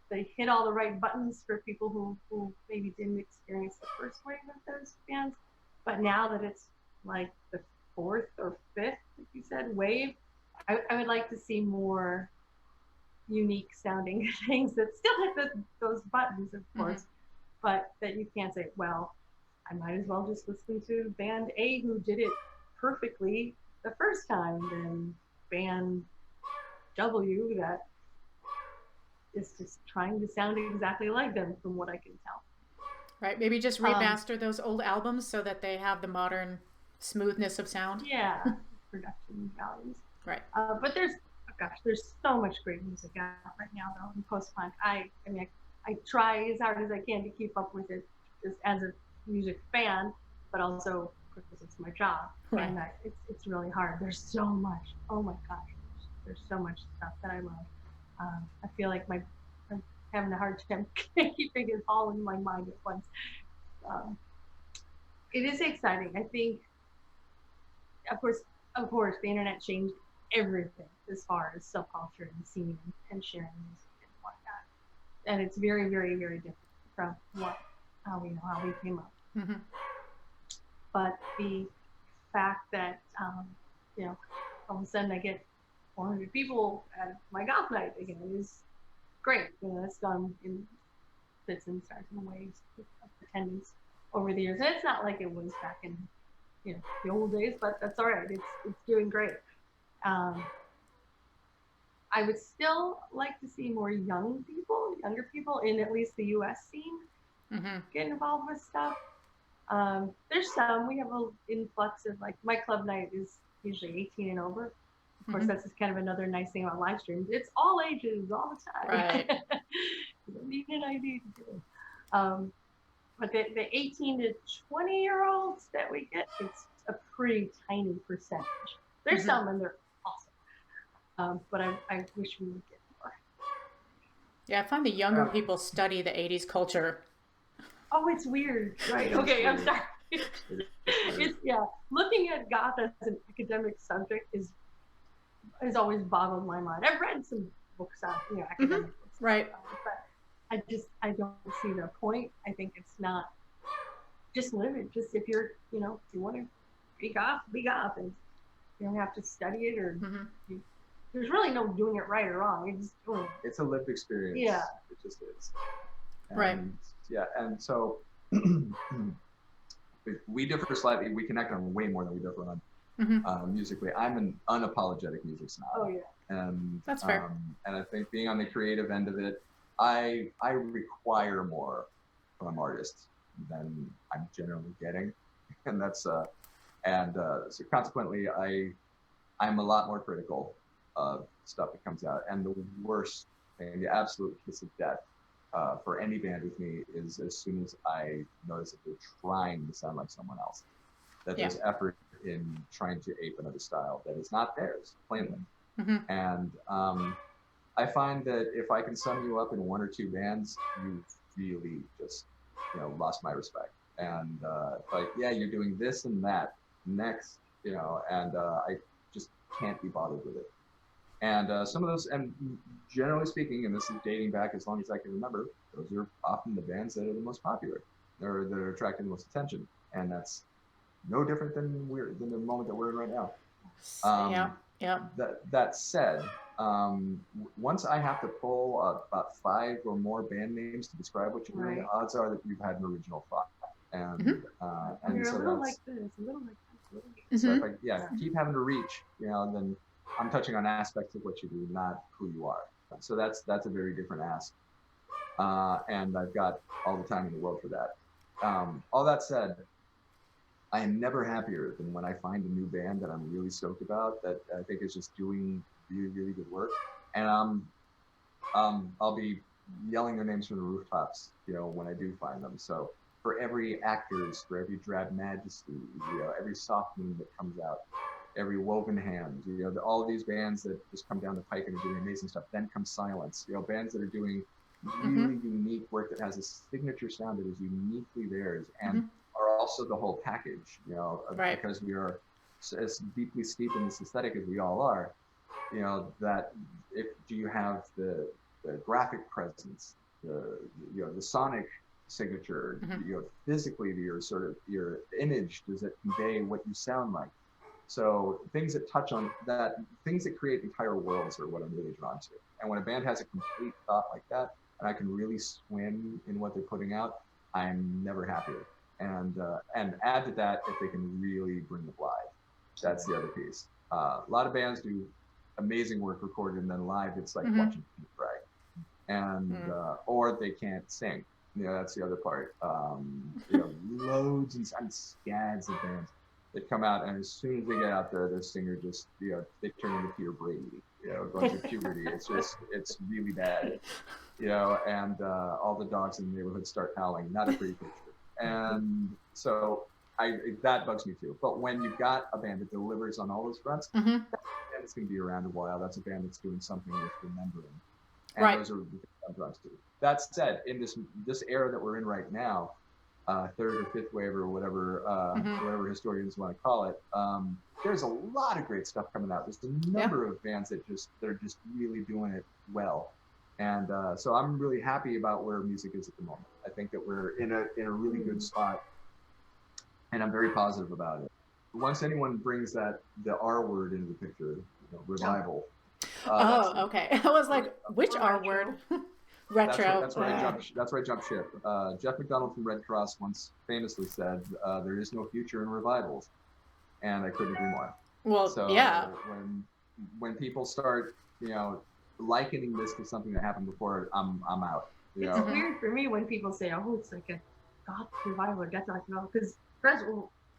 they hit all the right buttons for people who maybe didn't experience the first wave of those bands. But now that it's like the fourth or fifth, like you said, wave, I would like to see more unique sounding things that still hit those buttons, of course, but that you can't say, well, I might as well just listen to band A who did it perfectly the first time than band W that is just trying to sound exactly like them from what I can tell. Right, maybe just remaster those old albums so that they have the modern smoothness of sound. Yeah, production values. Right. But there's so much great music out right now though in post-punk. I mean I try as hard as I can to keep up with it just as a music fan, but also because it's my job. Right. And it's really hard. There's so much. Oh my gosh, there's so much stuff that I love. I feel like I'm having a hard time keeping it all in my mind at once. It is exciting. I think, of course, the internet changed everything as far as subculture and scene and sharing music and whatnot. And it's very, very, very different from how we came up. Mm-hmm. But the fact that, all of a sudden I get 400 people at my goth night again is great. It's done in fits and starts and waves of attendance over the years. And it's not like it was back in the old days, but that's all right. It's doing great. I would still like to see more younger people in at least the U.S. scene get involved with stuff. There's some. We have an influx of, like, my club night is usually 18 and over. Of course, that's just kind of another nice thing about live streams. It's all ages all the time. Right. You don't need an ID to do it. But the 18 to 20-year-olds that we get, it's a pretty tiny percentage. There's some, and they're awesome. But I wish we would get more. Yeah, I find the younger people study the 80s culture. Oh, it's weird, right? Okay, I'm sorry. It's looking at goth as an academic subject is always boggled my mind. I've read some books on academic books, right? But I don't see the point. I think it's not just live it. Just if you're if you want to be goth, and You don't have to study it or there's really no doing it right or wrong. You're just doing it. It's a lived experience. Yeah. It just is. And, right. Yeah, and so we differ slightly. We connect on way more than we differ on musically. I'm an unapologetic music snob. Oh yeah. And that's fair. And I think being on the creative end of it, I require more from artists than I'm generally getting, and that's so consequently I'm a lot more critical of stuff that comes out. And the worst thing, the absolute kiss of death for any band with me is as soon as I notice that they're trying to sound like someone else, that there's effort in trying to ape another style that is not theirs, plainly. And I find that if I can sum you up in one or two bands, you've really just, lost my respect. And like, yeah, you're doing this and that next, and I just can't be bothered with it. And some of those, and generally speaking, and this is dating back as long as I can remember, those are often the bands that are the most popular, that are attracting the most attention. And that's no different than the moment that we're in right now. That said, once I have to pull about 5 or more band names to describe what you're doing, odds are that you've had an original thought. And and you're so a little that's, like this, a little like this. so if I keep having to reach, then I'm touching on aspects of what you do, not who you are. So that's a very different ask. And I've got all the time in the world for that. All that said, I am never happier than when I find a new band that I'm really stoked about, that I think is just doing really, really good work. And I'll be yelling their names from the rooftops, when I do find them. So for every Actors, for every Drab Majesty, every Softening that comes out, every Woven Hand, all of these bands that just come down the pike and are doing amazing stuff. Then comes Silence, bands that are doing really unique work that has a signature sound that is uniquely theirs, and are also the whole package, because we are as deeply steeped in this aesthetic as we all are, that do you have the graphic presence, the sonic signature, physically your image, does it convey what you sound like? So things that touch on that, things that create entire worlds are what I'm really drawn to. And when a band has a complete thought like that, and I can really swim in what they're putting out, I'm never happier. And add to that if they can really bring the live. That's the other piece. A lot of bands do amazing work recorded, and then live it's like watching paint dry. And or they can't sing. That's the other part. Loads and scads of bands that come out, and as soon as they get out there, their singer just, they turn into Peter Brady, going through puberty. It's really bad, and all the dogs in the neighborhood start howling. Not a pretty picture. And so that bugs me too. But when you've got a band that delivers on all those fronts, that band is going to be around a while. That's a band that's doing something worth remembering. And those are the things I'm drawn to. That said, in this era that we're in right now, third or fifth wave or whatever historians want to call it, there's a lot of great stuff coming out. There's a number of bands that are just really doing it well. And so I'm really happy about where music is at the moment. I think that we're in a really good spot, and I'm very positive about it. Once anyone brings the R word into the picture, revival. Okay. I was like, which R word? Retro. That's where I jumped ship. Jeff McDonald from Red Cross once famously said, "There is no future in revivals," and I couldn't agree more. Well, so when people start, likening this to something that happened before, I'm out. It's weird for me when people say, "Oh, it's like a goth revival or death revival," because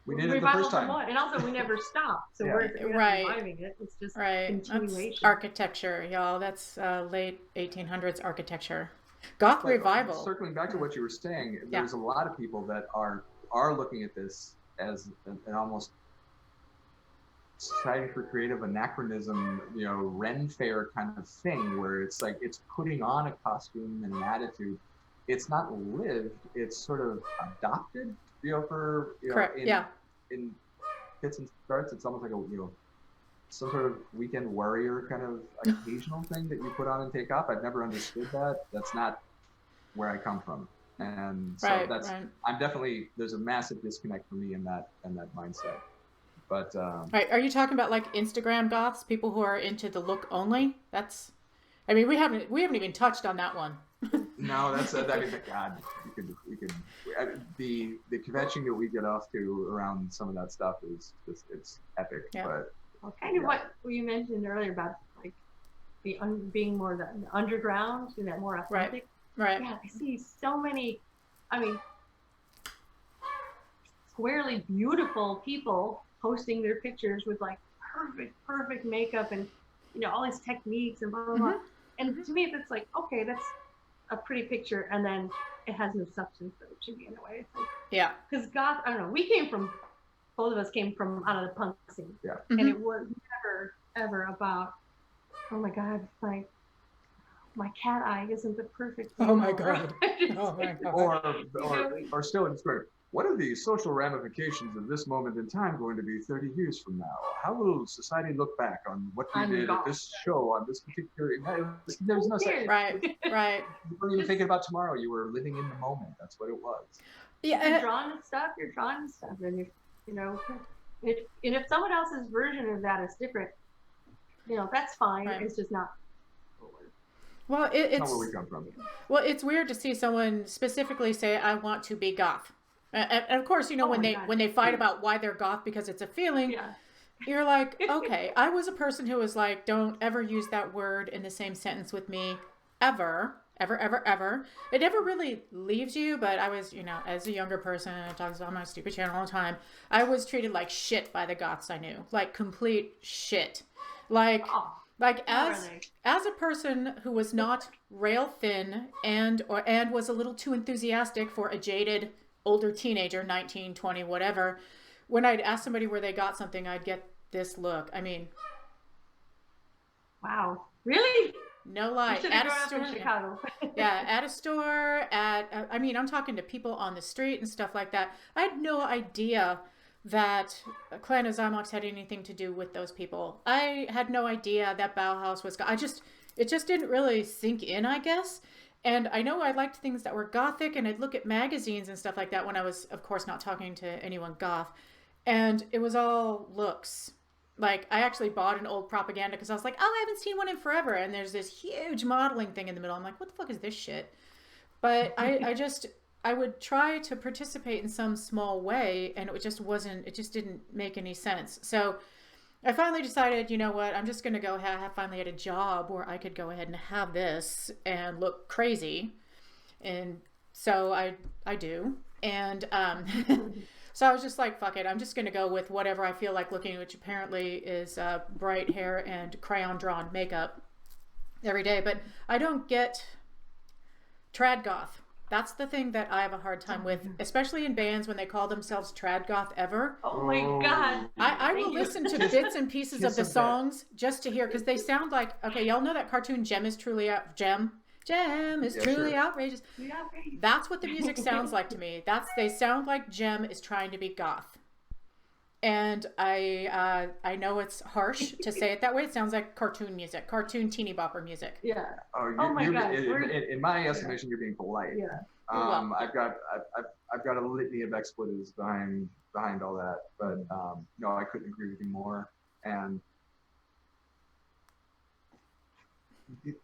we did it the first time, and also we never stopped. So we're reviving it. It's just continuation. That's architecture, y'all. That's late 1800s architecture. Goth revival. Circling back to what you were saying, there's a lot of people that are looking at this as an almost Society for Creative Anachronism, Ren Fair kind of thing, where it's like it's putting on a costume and an attitude. It's not lived; it's sort of adopted. Correct. In fits and starts, it's almost like some sort of weekend warrior kind of occasional thing that you put on and take off. I've never understood that. That's not where I come from, and so I'm definitely, there's a massive disconnect for me in that mindset. But right, are you talking about like Instagram goths, people who are into the look only? That's, I mean, we haven't even touched on that one. No, that's I mean, God, we could the convention that we get off to around some of that stuff is just, it's epic. Yeah. But well, kind of what you mentioned earlier about like the being more the underground, you know, more authentic. Right. Yeah, I see so many. I mean, squarely beautiful people posting their pictures with like perfect makeup and, you know, all these techniques and blah blah blah. And to me, it's like, okay, that's a pretty picture, and then it has no substance though, to me in a way. It's like, yeah, because goth, I don't know, both of us came from out of the punk scene. Yeah. And it was never ever about, oh my God, like my cat eye isn't the perfect thing. Oh my God. Oh my God. Or still in spirit. What are the social ramifications of this moment in time going to be 30 years from now? How will society look back on what you did at this show on this particular? There's no such. Right. You weren't even thinking about tomorrow. You were living in the moment. That's what it was. Yeah. You're drawing stuff. And if, you know, if someone else's version of that is different, you know, that's fine. Right. It's just not. Well, it's not where we come from. Well, it's weird to see someone specifically say, "I want to be goth." And of course, you know, when they fight about why they're goth because it's a feeling, you're like, okay, I was a person who was like, don't ever use that word in the same sentence with me, ever. It never really leaves you, but I was, you know, as a younger person, and I talk on my stupid channel all the time, I was treated like shit by the goths I knew, like complete shit. Like as a person who was not rail thin and was a little too enthusiastic for a jaded older teenager, 19, 20, whatever, when I'd ask somebody where they got something, I'd get this look. I mean, wow, really? No lie. At a store, Chicago. At a store, I mean, I'm talking to people on the street and stuff like that. I had no idea that Clan of Zymox had anything to do with those people. I had no idea that Bauhaus was, it just didn't really sink in, I guess. And I know I liked things that were gothic, and I'd look at magazines and stuff like that when I was, of course, not talking to anyone goth. And it was all looks. Like, I actually bought an old propaganda because I was like, oh, I haven't seen one in forever. And there's this huge modeling thing in the middle. I'm like, what the fuck is this shit? But I would try to participate in some small way, and it just didn't make any sense. So I finally decided, you know what, I'm just going to go finally had a job where I could go ahead and have this and look crazy. And so I do. And so I was just like, fuck it. I'm just going to go with whatever I feel like looking, which apparently is bright hair and crayon drawn makeup every day. But I don't get trad goth. That's the thing that I have a hard time with, especially in bands when they call themselves trad goth ever. Oh my God. I will listen to bits and pieces of the songs just to hear, because they sound like, okay, y'all know that cartoon Jem is truly outrageous. That's what the music sounds like to me. They sound like Jem is trying to be goth. And I know it's harsh to say it that way. It sounds like cartoon music, cartoon teeny bopper music. Yeah. Oh my God. In my estimation, you're being polite. Yeah. I've got a litany of expletives behind all that, but no, I couldn't agree with you more. And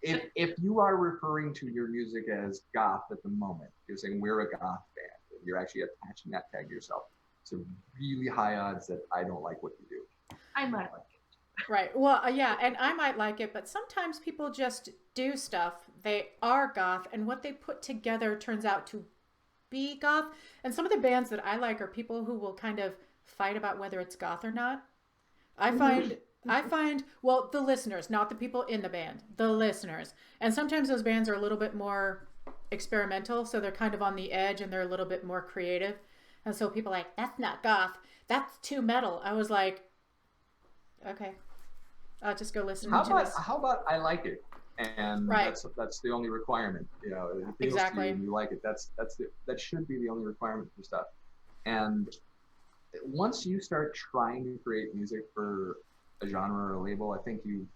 if you are referring to your music as goth at the moment, you're saying we're a goth band, and you're actually attaching that tag to yourself. So really high odds that I don't like what you do. I might like it. Right. Well, yeah, and I might like it, but sometimes people just do stuff. They are goth, and what they put together turns out to be goth. And some of the bands that I like are people who will kind of fight about whether it's goth or not. I find, well, the listeners, not the people in the band, the listeners. And sometimes those bands are a little bit more experimental, so they're kind of on the edge and they're a little bit more creative. And so people are like, that's not goth, that's too metal. I was like, okay, I'll just go listen to this. How about I like it? And that's the only requirement. You know, if it feels to you and you like it, that should be the only requirement for stuff. And once you start trying to create music for a genre or a label, I think you've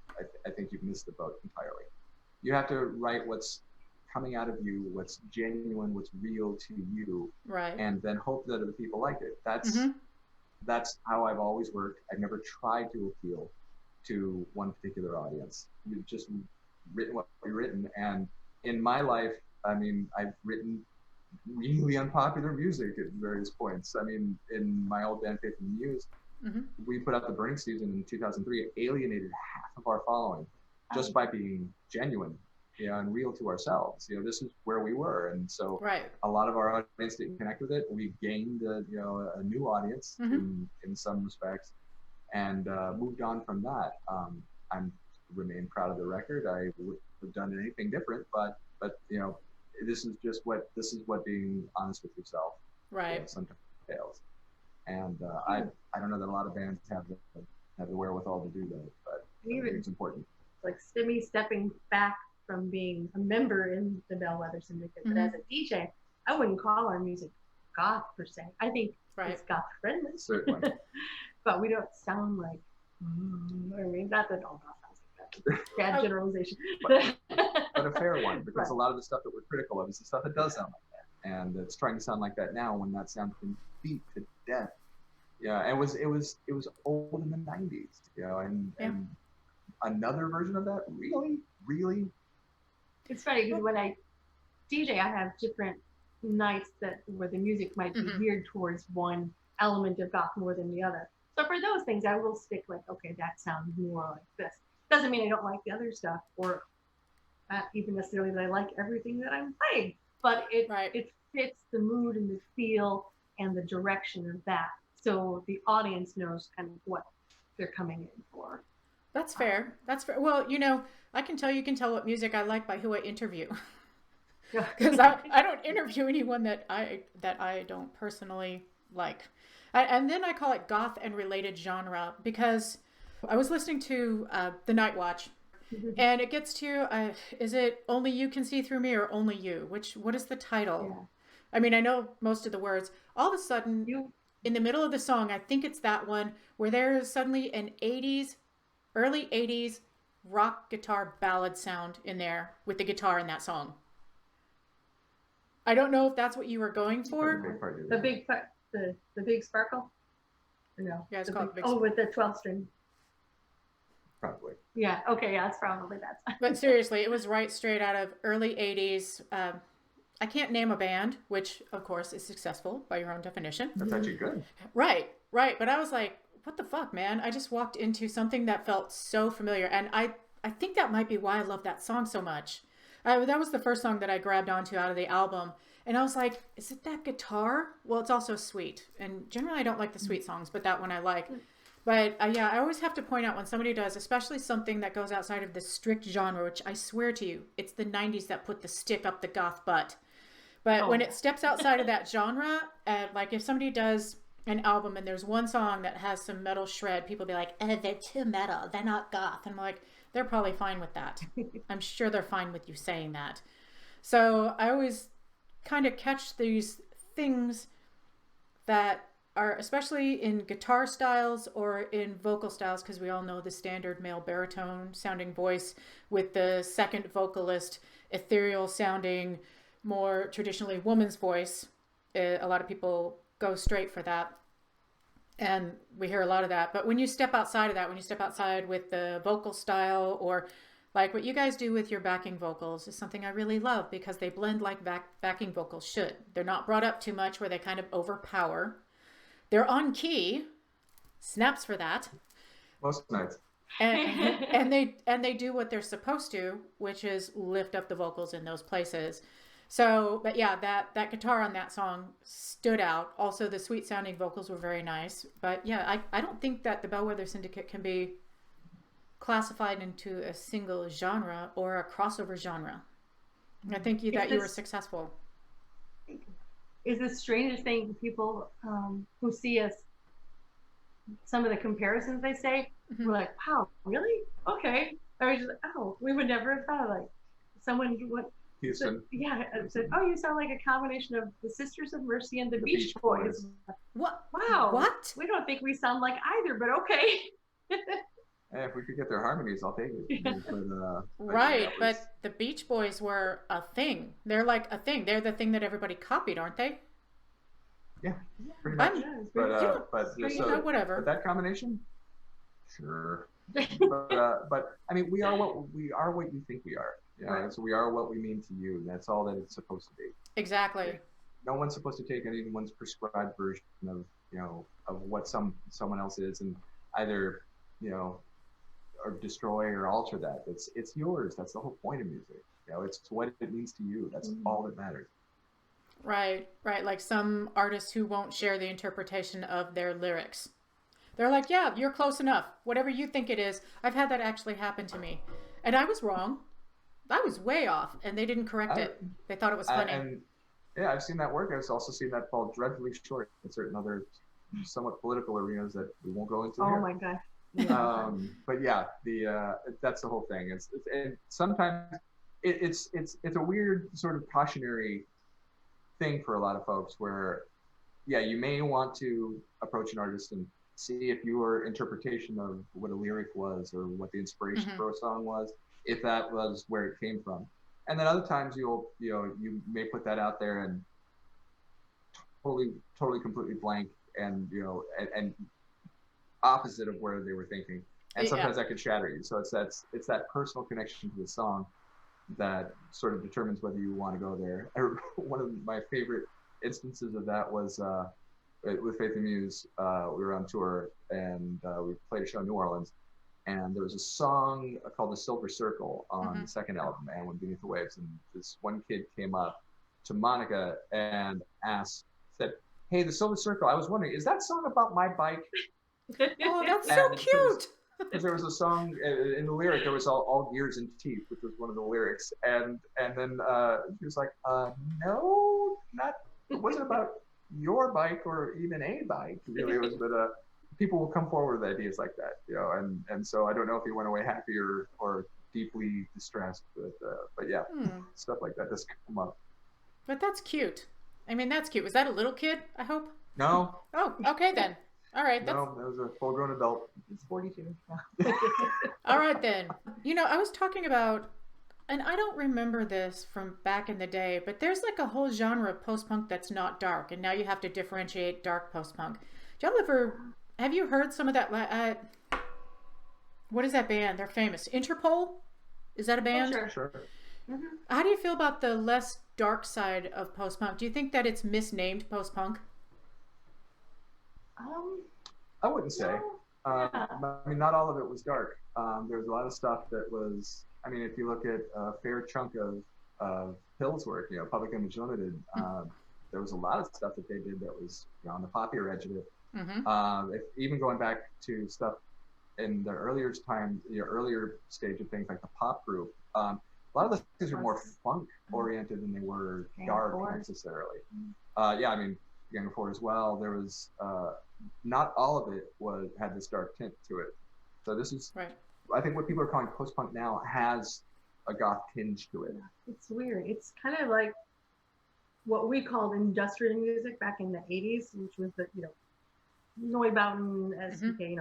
missed the boat entirely. You have to write what's coming out of you, what's genuine, what's real to you, right? And then hope that other people like it. That's that's how I've always worked. I've never tried to appeal to one particular audience. You've just written what you've written. And in my life, I mean, I've written really unpopular music at various points. I mean, in my old band, Faith and Muse, we put out the Burning Season in 2003. It alienated half of our following just by being genuine, and real to ourselves. This is where we were, and so a lot of our audience didn't connect with it. We gained a new audience in some respects, and moved on from that. I'm remain proud of the record. I would have done anything different, but this is what being honest with yourself sometimes fails. And I don't know that a lot of bands have the wherewithal to do that, but I think it's important. Like me stepping back from being a member in the Bellwether Syndicate, but as a DJ, I wouldn't call our music goth per se. I think it's goth friendly, certainly, but we don't sound like. I mean, not that all goth sounds like that. Bad generalization, but a fair one, because a lot of the stuff that we're critical of is the stuff that does sound like that, and it's trying to sound like that now when that sound can beat to death. Yeah, it was old in the 90s, and another version of that really. It's funny because when I DJ, I have different nights where the music might be geared towards one element of goth more than the other. So for those things, I will stick like, okay, that sounds more like this. Doesn't mean I don't like the other stuff, or not even necessarily that I like everything that I'm playing, but it fits the mood and the feel and the direction of that, so the audience knows kind of what they're coming in for. That's fair. That's fair. Well, I can tell you can tell what music I like by who I interview. Because I don't interview anyone that I don't personally like. And then I call it goth and related genre, because I was listening to The Night Watch, and it gets to, is it Only You Can See Through Me or Only You? What is the title? Yeah. I mean, I know most of the words. All of a sudden, in the middle of the song, I think it's that one, where there is suddenly an early 80s rock guitar ballad sound in there with the guitar in that song. I don't know if that's what you were going for. The big sparkle? Or no? Yeah, it's called the big sparkle. Oh, with the 12 string. Probably. Yeah, okay, yeah, it's probably that. But seriously, it was right straight out of early 80s. I can't name a band, which of course is successful by your own definition. That's actually good. Right. But I was like, what the fuck, man? I just walked into something that felt so familiar. And I think that might be why I love that song so much. That was the first song that I grabbed onto out of the album. And I was like, is it that guitar? Well, it's also sweet. And generally I don't like the sweet songs, but that one I like. But I always have to point out when somebody does, especially something that goes outside of the strict genre, which I swear to you, it's the 90s that put the stick up the goth butt. But when it steps outside of that genre, like if somebody does an album and there's one song that has some metal shred, people be like, they're too metal, they're not goth. And I'm like, they're probably fine with that. I'm sure they're fine with you saying that. So I always kind of catch these things that are, especially in guitar styles or in vocal styles, because we all know the standard male baritone sounding voice with the second vocalist, ethereal sounding, more traditionally woman's voice. A lot of people go straight for that, and we hear a lot of that. But when you step outside of that, when you step outside with the vocal style, or like what you guys do with your backing vocals, is something I really love, because they blend like backing vocals should. They're not brought up too much where they kind of overpower. They're on key. Snaps for that. Most nights. And they do what they're supposed to, which is lift up the vocals in those places. So, but yeah, that guitar on that song stood out. Also, the sweet sounding vocals were very nice. But yeah, I don't think that the Bellwether Syndicate can be classified into a single genre or a crossover genre. I think that you were successful. Is the strangest thing for people who see us, some of the comparisons they say, we're like, wow, really? Okay. Or just like, oh, we would never have thought of, like, someone would. Houston. Said, oh, you sound like a combination of the Sisters of Mercy and the Beach Boys. What? Wow. What? We don't think we sound like either, but okay. Hey, if we could get their harmonies, I'll take it. But, right, but the Beach Boys were a thing. They're like a thing. They're the thing that everybody copied, aren't they? Yeah, pretty much. But whatever. But that combination, sure. but I mean, we are what you think we are. You know? Right. So we are what we mean to you. And that's all that it's supposed to be. Exactly. No one's supposed to take anyone's prescribed version of of what someone else is and either or destroy or alter that. It's yours. That's the whole point of music. It's what it means to you. That's all that matters. Right. Like some artists who won't share the interpretation of their lyrics. They're like, yeah, you're close enough. Whatever you think it is. I've had that actually happen to me. And I was wrong. I was way off. And they didn't correct it. They thought it was funny. Yeah, I've seen that work. I've also seen that fall dreadfully short in certain other somewhat political arenas that we won't go into here. Oh my God. Yeah. But yeah, that's the whole thing. And sometimes it's a weird sort of cautionary thing for a lot of folks where, yeah, you may want to approach an artist and see if your interpretation of what a lyric was or what the inspiration for a song was, if that was where it came from. And then other times you may put that out there and totally completely blank and and opposite of where they were thinking. And sometimes that can shatter you. So it's that personal connection to the song that sort of determines whether you want to go there. One of my favorite instances of that was with Faith and Muse. We were on tour and we played a show in New Orleans. And there was a song called The Silver Circle on the second album, And When Beneath the Waves. And this one kid came up to Monica and said, hey, The Silver Circle, I was wondering, is that song about my bike? Oh, that's so cute. Because there was a song in the lyric, there was all gears and teeth, which was one of the lyrics. And then she was like, no, it wasn't about your bike or even a bike. Really, it was about people will come forward with ideas like that, and so I don't know if he went away happy or deeply distressed, but yeah, stuff like that does come up. But that's cute. I mean, that's cute. Was that a little kid, I hope? No. Oh, okay then. All right. No, that was a full-grown adult. It's 42. All right then. I was talking about, and I don't remember this from back in the day, but there's like a whole genre of post-punk that's not dark, and now you have to differentiate dark post-punk. Have you heard some of that? What is that band? They're famous. Interpol? Is that a band? Oh, sure. Mm-hmm. How do you feel about the less dark side of post-punk? Do you think that it's misnamed post-punk? I wouldn't say. I mean, not all of it was dark. There was a lot of stuff that was. I mean, if you look at a fair chunk of Hill's work, Public Image Limited, there was a lot of stuff that they did that was on the poppier edge of it. Even going back to stuff in the earlier stage of things like the pop group, a lot of the things were more funk oriented than they were dark necessarily. I mean, Gang of Four as well. There was not all of it had this dark tint to it. So this is right. I think what people are calling post-punk now has a goth tinge to it. It's weird. It's kind of like what we called industrial music back in the 80s, which was the Neubauten, SDK,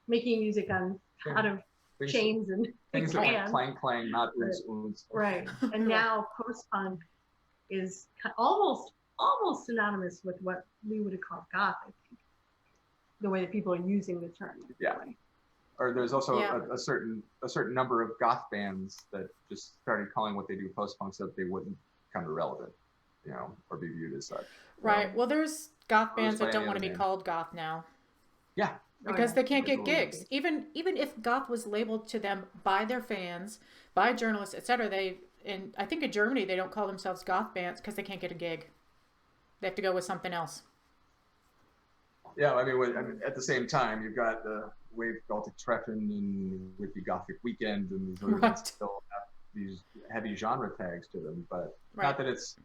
making music out of chains and things that like clang clang, not ooze. Right. And now post-punk is almost synonymous with what we would have called goth, I think. The way that people are using the term. Yeah. Or there's also a certain number of goth bands that just started calling what they do post-punk so that they wouldn't become irrelevant, or be viewed as such. Right. Well, there's goth bands that don't want to be called goth now. Yeah. Because they can't get gigs. Even if goth was labeled to them by their fans, by journalists, etc., I think in Germany they don't call themselves goth bands because they can't get a gig. They have to go with something else. Yeah, I mean, at the same time, you've got the Wave Gothic Treffen and with the Gothic Weekend, and these other ones still have these heavy genre tags to them. But not that it's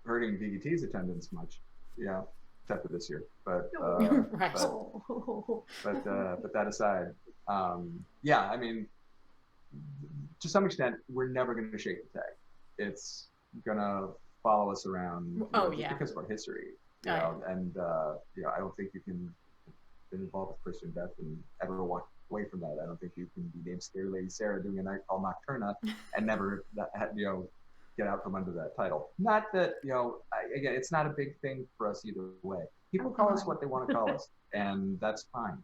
hurting VGT's attendance much, except for this year. But but that aside, I mean, to some extent, we're never going to shake the tag. It's going to follow us around because of our history. And I don't think you can been involved with Christian death and ever walk away from that. I don't think you can be named Scary Lady Sarah doing a night called Nocturna and never get out from under that title. Not that, again, it's not a big thing for us either way. People call us what they want to call us, and that's fine.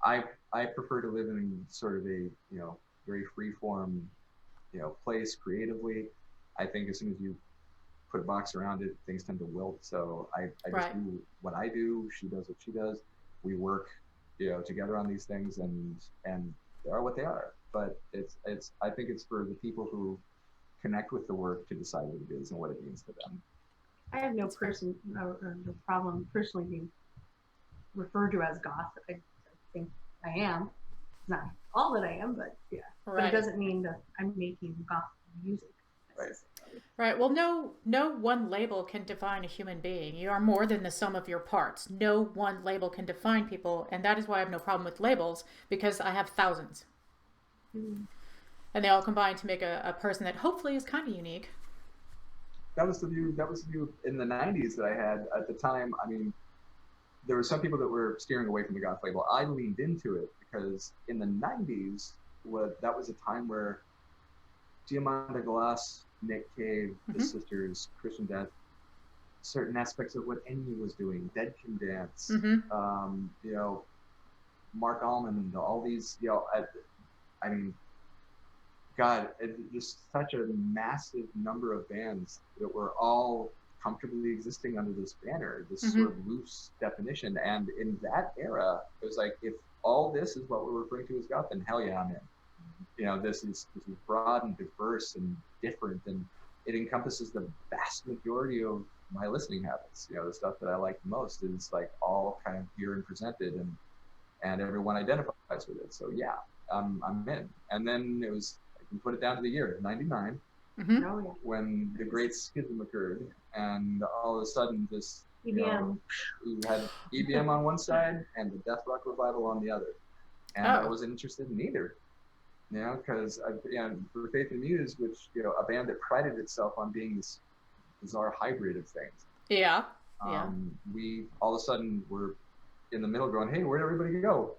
I prefer to live in sort of a, very free form, place creatively. I think as soon as you put a box around it, things tend to wilt. So I just do what I do. She does what she does. We work, together on these things, and they are what they are. But I think it's for the people who connect with the work to decide what it is and what it means to them. I have no problem personally being referred to as goth. I think I am. It's not all that I am, but yeah. Right. But it doesn't mean that I'm making goth music. Right. Well, no one label can define a human being. You are more than the sum of your parts. No one label can define people, and that is why I have no problem with labels, because I have thousands. Mm-hmm. And they all combine to make a person that hopefully is kind of unique. That was the view in the 90s that I had at the time. I mean, there were some people that were steering away from the goth label. I leaned into it because in the 90s, that was a time where Diamanda Glass, Nick Cave, the Sisters, Christian Death, certain aspects of what Enya was doing, Dead Can Dance, Mark Almond, all these, I mean, God, just such a massive number of bands that were all comfortably existing under this banner, this sort of loose definition. And in that era, it was like, if all this is what we're referring to as goth, then hell yeah, I'm in. This is broad and diverse and different, and it encompasses the vast majority of my listening habits. The stuff that I like the most is like all kind of here and presented, and everyone identifies with it. So yeah, I'm in. And then it was, I can put it down to the year 99, when the great schism occurred, and all of a sudden this EBM. We had EBM on one side and the death rock revival on the other, and I wasn't interested in either. Because for Faith and Muse, which a band that prided itself on being this bizarre hybrid of things. Yeah. We all of a sudden were in the middle, going, "Hey, where'd everybody go?"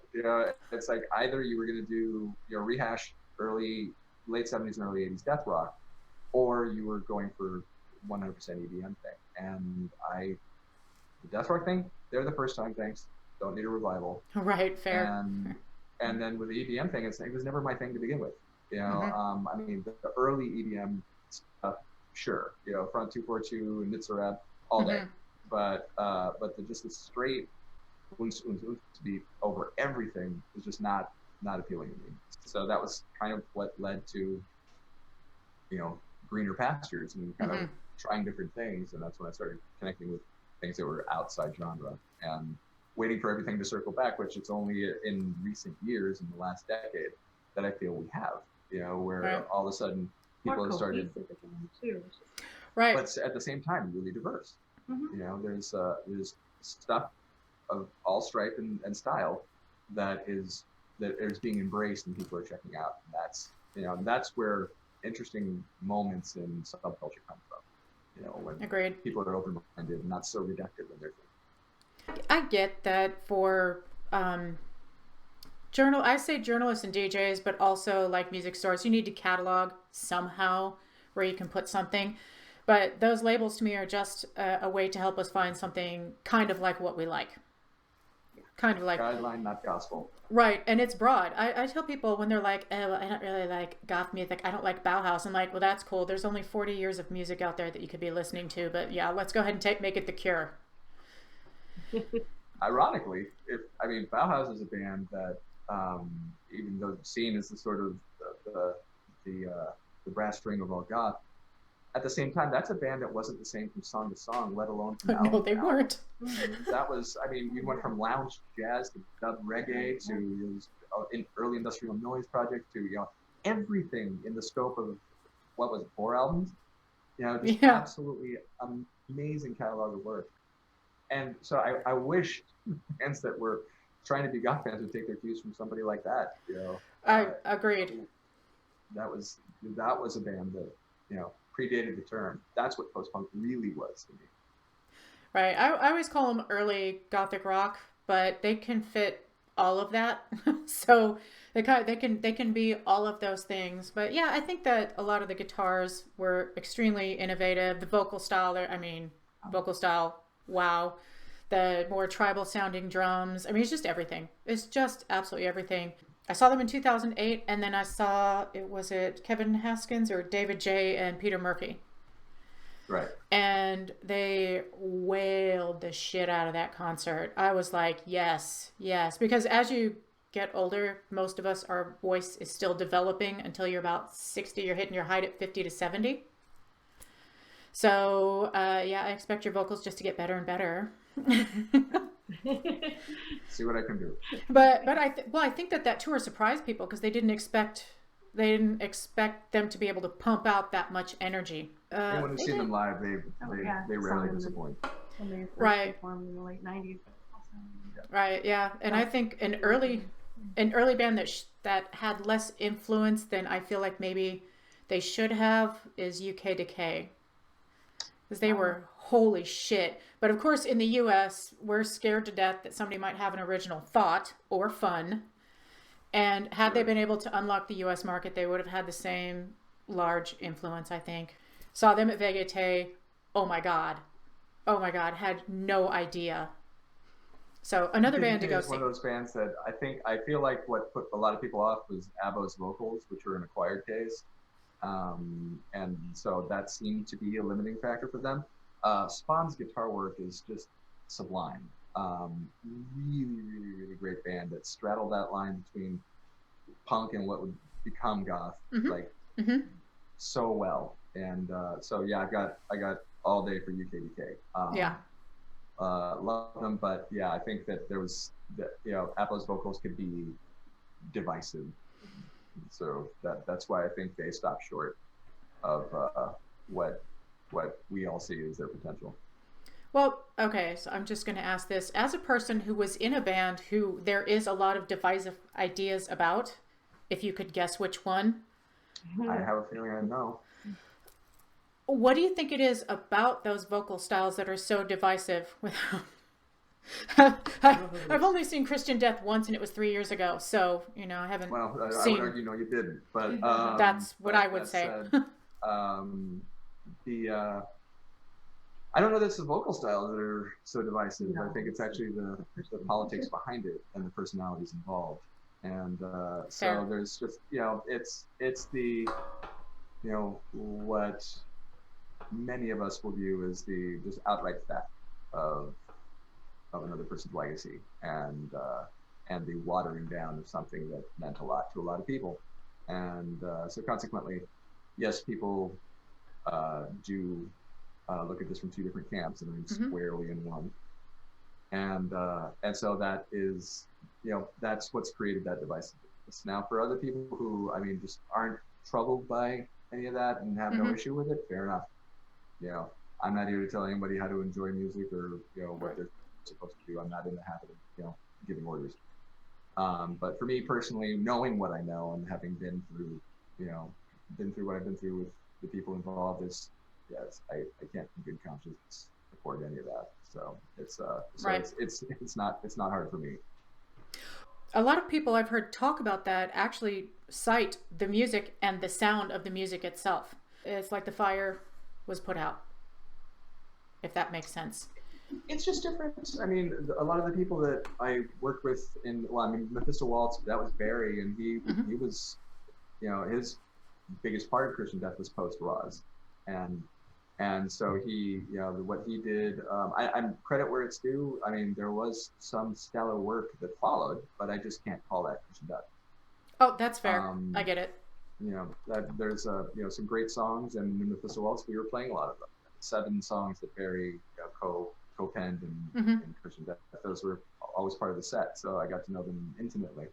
It's like either you were going to do rehash late 70s and early 80s death rock, or you were going for 100% EBM thing. And the death rock thing, they're the first time, thanks. Don't need a revival. Right. Fair. And then with the EBM thing, it was never my thing to begin with. I mean, the early EBM stuff, sure, Front 242 and Nitzarab all day, but just the straight beat over everything is just not appealing to me. So that was kind of what led to greener pastures and kind of trying different things, and that's when I started connecting with things that were outside genre and waiting for everything to circle back, which it's only in recent years, in the last decade, that I feel we have, where all of a sudden people have started, right? But at the same time, really diverse. There's stuff of all stripe and style that is being embraced and people are checking out. And that's where interesting moments in subculture come from. When Agreed. People are open-minded and not so reductive in their thing. I get that for I say journalists and DJs, but also like music stores, you need to catalog somehow where you can put something. But those labels to me are just a way to help us find something kind of like what we like. Kind of like guideline, not gospel. Right, and it's broad. I tell people when they're like, "Oh, I don't really like goth music. I don't like Bauhaus." I'm like, "Well, that's cool. There's only 40 years of music out there that you could be listening to. But yeah, let's go ahead and make it The Cure." Ironically, Bauhaus is a band that, even though seen as the sort of the brass string of all goth, at the same time, that's a band that wasn't the same from song to song, let alone from album. No, they weren't. That was, we went from lounge jazz to dub reggae to early industrial noise project to everything in the scope of what was it, 4 albums? Absolutely amazing catalog of work. And so I wish bands that were trying to be goth fans would take their cues from somebody like that. I agreed. That was a band that predated the term. That's what post-punk really was to me. Right. I always call them early gothic rock, but they can fit all of that. So they can be all of those things. But yeah, I think that a lot of the guitars were extremely innovative. The vocal style, wow. The more tribal sounding drums. I mean, it's just everything. It's just absolutely everything. I saw them in 2008, and then I saw, was it Kevin Haskins or David J. and Peter Murphy? Right. And they wailed the shit out of that concert. I was like, yes, because as you get older, most of us, our voice is still developing until you're about 60. You're hitting your height at 50 to 70. So, yeah, I expect your vocals just to get better and better. See what I can do. But I think that tour surprised people because they didn't expect them to be able to pump out that much energy. Anyone who's seen them live, they rarely disappoint. When they first right. performed in the late 90s. Right, yeah. And I think an early band that had less influence than I feel like maybe they should have is UK Decay. Because they were holy shit. But of course, in the US, we're scared to death that somebody might have an original thought or fun. And had they been able to unlock the US market, they would have had the same large influence, I think. Saw them at Vegete. Oh my God, had no idea. So another band to go see. One of those bands that I feel like what put a lot of people off was ABBA's vocals, which were an acquired taste. And so that seemed to be a limiting factor for them. Spawn's guitar work is just sublime. Really great band that straddled that line between punk and what would become goth, so well. And so yeah, I got all day for UKDK. Love them, but yeah, I think that there was ABBA's vocals could be divisive. So that's why I think they stopped short of what we all see as their potential. Well, okay, so I'm just going to ask this. As a person who was in a band who there is a lot of divisive ideas about, if you could guess which one. I have a feeling I know. What do you think it is about those vocal styles that are so divisive? I've only seen Christian Death once, and it was 3 years ago. So, I haven't seen... I would argue, no, you didn't. But that's what I would say. Said, I don't know that it's the vocal styles that are so divisive. No. I think it's actually the politics behind it and the personalities involved. And so there's just, it's the, what many of us will view as the just outright theft of another person's legacy and the watering down of something that meant a lot to a lot of people. And so consequently, yes, people do look at this from two different camps, and I'm squarely in one. And so that is, that's what's created that divisiveness. Now, for other people who, just aren't troubled by any of that and have no issue with it, fair enough. I'm not here to tell anybody how to enjoy music or, what they're supposed to do. I'm not in the habit of, giving orders. But for me personally, knowing what I know and having been through what I've been through with the people involved, I can't in good conscience support any of that. So it's not hard for me. A lot of people I've heard talk about that actually cite the music and the sound of the music itself. It's like the fire was put out, if that makes sense. It's just different. A lot of the people that I worked with Mephisto Waltz, that was Barry, and he was, his biggest part of Christian Death was post-Rozz. And so he, what he did, I'm credit where it's due. There was some stellar work that followed, but I just can't call that Christian Death. Oh, that's fair. I get it. There's some great songs, and in Mephisto Waltz, we were playing a lot of them. 7 songs that Barry co-penned in Christian Death. Those were always part of the set, so I got to know them intimately.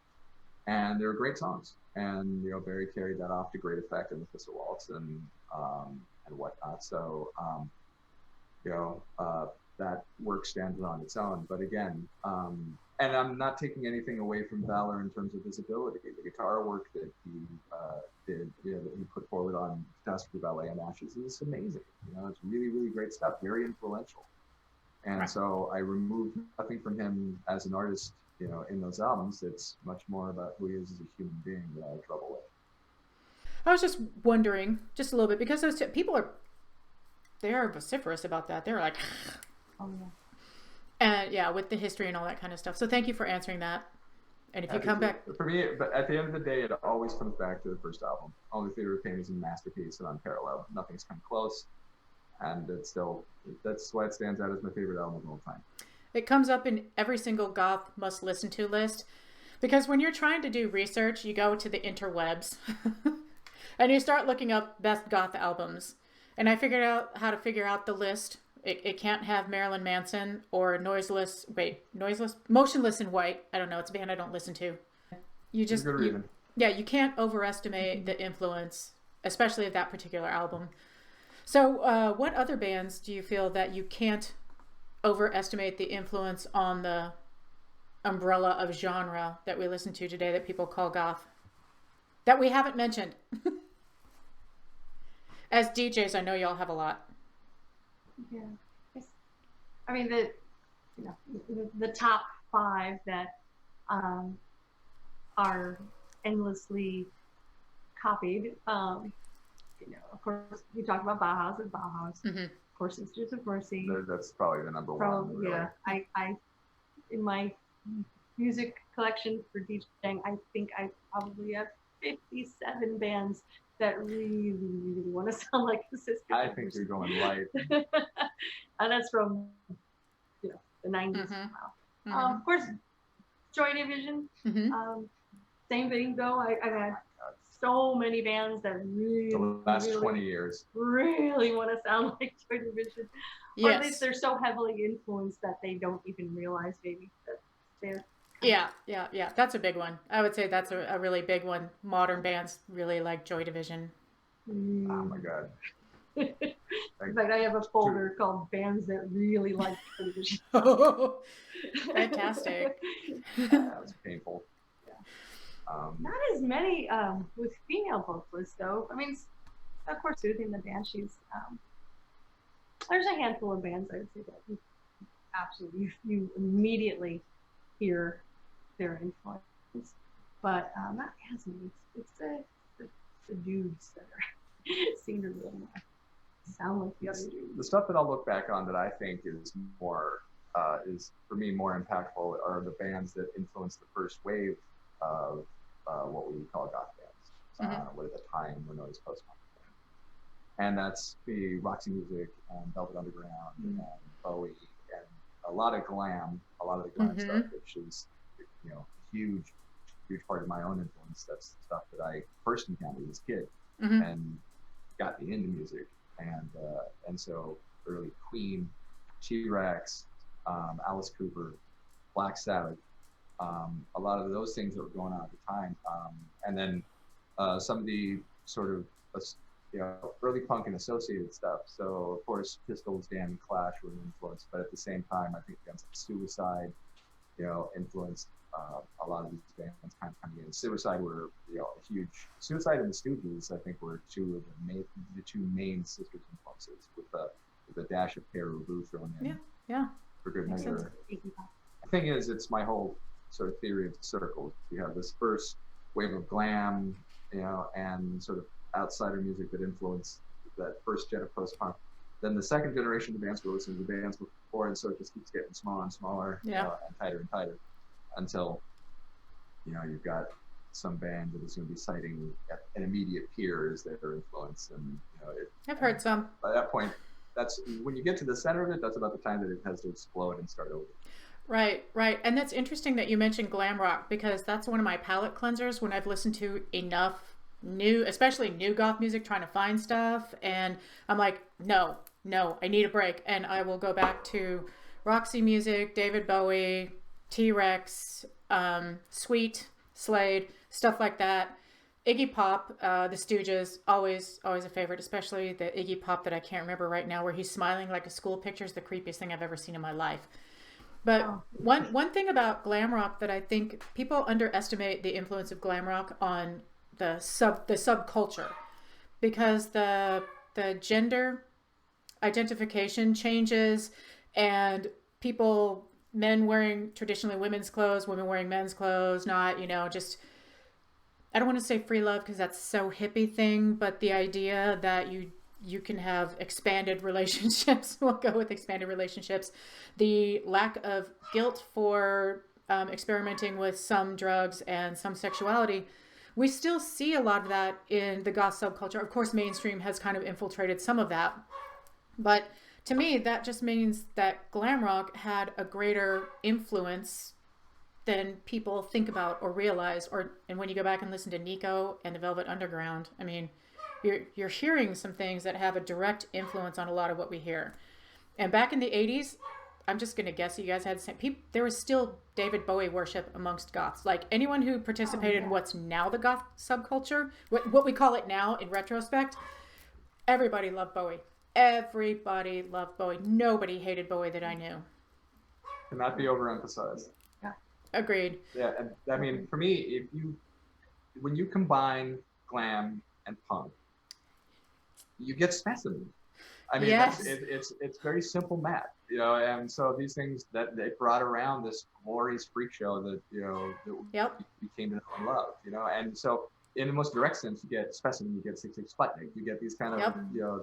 And they were great songs. And Barry carried that off to great effect in Mephisto Waltz and whatnot. So that work stands on its own. But again, and I'm not taking anything away from Valor in terms of visibility. The guitar work that he did, that he put forward on Catastrophe Ballet and Ashes is amazing. It's really, really great stuff, very influential. And so I removed nothing from him as an artist in those albums, it's much more about who he is as a human being that I have trouble with. I was just wondering, just a little bit, because those people they are vociferous about that. They're like, oh yeah. And yeah, with the history and all that kind of stuff. So thank you for answering that. And if you come back, for me, but at the end of the day, it always comes back to the first album. Only Theater of Pain is a masterpiece and unparalleled. Nothing's come close, and that's why it stands out as my favorite album of all time. It comes up in every single goth must listen to list, because when you're trying to do research, you go to the interwebs and you start looking up best goth albums. And I figured out how to figure out the list. It can't have Marilyn Manson or Motionless in White. I don't know. It's a band I don't listen to. You can't overestimate the influence, especially of that particular album. So what other bands do you feel that you can't overestimate the influence on the umbrella of genre that we listen to today that people call goth, that we haven't mentioned? As DJs, I know y'all have a lot. Yeah, I mean the top 5 that are endlessly copied. Of course, we talked about Bauhaus and Bauhaus. Mm-hmm. Of course, Sisters of Mercy. That's probably the number one. Really. Yeah, I in my music collection for DJing, I think I probably have 57 bands that really, really want to sound like the Sisters. I think you're going light. And that's from, the 90s. Mm-hmm. Wow. Mm-hmm. Of course, Joy Division. Mm-hmm. Same thing though. I've had so many bands that really, the last 20 years really want to sound like Joy Division. Yes. Or at least they're so heavily influenced that they don't even realize maybe that they're. Yeah. That's a big one. I would say that's a really big one. Modern bands really like Joy Division. Mm. Oh my God. In fact, I have a folder called Bands That Really Like Joy Division. Oh, fantastic. That was painful. Yeah. Not as many with female vocalists though. I mean, of course, Soothing the Banshees. There's a handful of bands I would say that you immediately hear their influence, but not as many. It's the dudes that seem to really sound like the other dudes. The stuff that I'll look back on that I think is for me more impactful are the bands that influenced the first wave of what we would call goth bands. What at the time were known as post-punk. And that's the Roxy Music and Velvet Underground and Bowie and a lot of the glam stuff, which is huge part of my own influence. That's the stuff that I first encountered as a kid and got me into music. And so early Queen, T-Rex, Alice Cooper, Black Sabbath, a lot of those things that were going on at the time, and then some of the sort of early punk and associated stuff. So of course Pistols, Damned, and Clash were an influence, but at the same time I think bands like Suicide influenced a lot of these bands kind of coming in. Suicide were a huge. Suicide and the Stooges I think were two main Sisters influences, with a dash of Peru thrown in. Yeah. For good measure. The thing is, it's my whole sort of theory of the circle. You have this first wave of glam, and sort of outsider music that influenced that first gen of post-punk. Then the second generation of bands were listening to the bands before, and so it just keeps getting smaller and smaller, and tighter, until you've got some band that is going to be citing an immediate peer as their influence, and I've heard some. By that point, that's when you get to the center of it. That's about the time that it has to explode and start over. Right. And that's interesting that you mentioned glam rock, because that's one of my palate cleansers when I've listened to enough especially new goth music, trying to find stuff, and I'm like, no, I need a break, and I will go back to Roxy Music, David Bowie, T-Rex, Sweet, Slade, stuff like that. Iggy Pop, the Stooges, always a favorite, especially the Iggy Pop that I can't remember right now, where he's smiling like a school picture is the creepiest thing I've ever seen in my life. But one thing about glam rock that I think people underestimate the influence of glam rock on the subculture, because the gender identification changes and people men wearing traditionally women's clothes, women wearing men's clothes, not, just, I don't want to say free love because that's so hippie thing, but the idea that you can have expanded relationships, we'll go with expanded relationships, the lack of guilt for experimenting with some drugs and some sexuality. We still see a lot of that in the goth subculture. Of course, mainstream has kind of infiltrated some of that. But to me, that just means that glam rock had a greater influence than people think about or realize. And when you go back and listen to Nico and the Velvet Underground, I mean, you're hearing some things that have a direct influence on a lot of what we hear. And back in the 80s, I'm just going to guess you guys had the same. There was still David Bowie worship amongst goths. Like anyone who participated in what's now the goth subculture, what we call it now in retrospect, everybody loved Bowie. Everybody loved Bowie. Nobody hated Bowie that I knew. Cannot be overemphasized. Yeah. Agreed. Yeah, and I mean, for me, when you combine glam and punk, you get specimen. I mean, yes. it's very simple math, and so these things that they brought around this glorious freak show that, that we came to know and love, and so in the most direct sense, you get specimen, you get 66 Sputnik, you get these kind of,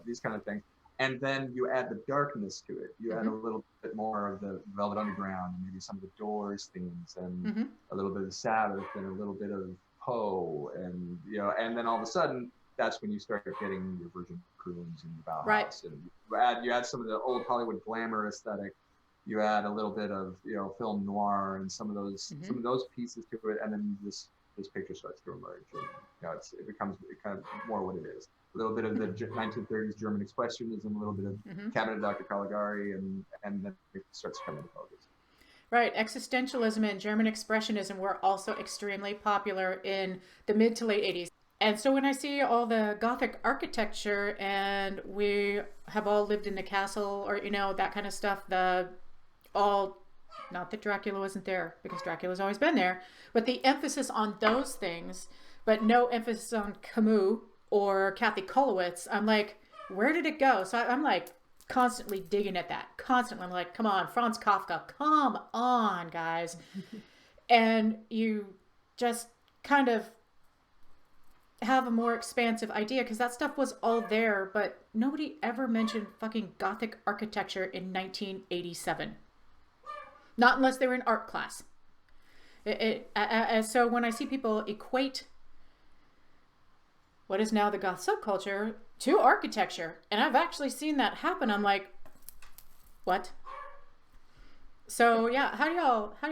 these kind of things. And then you add the darkness to it. You add a little bit more of the Velvet Underground, and maybe some of the Doors themes, and a little bit of Sabbath, and a little bit of Poe, and and then all of a sudden, that's when you start getting your Virgin Croons and your Bauhaus. Right. And you add some of the old Hollywood glamour aesthetic. You add a little bit of film noir and some of those pieces to it, and then this picture starts to emerge, and it becomes kind of more what it is. A little bit of the 1930s German expressionism, a little bit of Cabinet of Dr. Caligari, and then it starts coming to focus. Right. Existentialism and German expressionism were also extremely popular in the mid to late 80s. And so when I see all the Gothic architecture, and we have all lived in the castle, or, that kind of stuff, not that Dracula wasn't there, because Dracula's always been there, but the emphasis on those things, but no emphasis on Camus or Kathy Kolowitz, I'm like, where did it go? So I'm like constantly digging at that. Constantly. I'm like, come on, Franz Kafka, come on, guys. And you just kind of have a more expansive idea, because that stuff was all there, but nobody ever mentioned fucking Gothic architecture in 1987. Not unless they were in art class. So when I see people equate what is now the goth subculture to architecture, and I've actually seen that happen, I'm like, what? So yeah, how do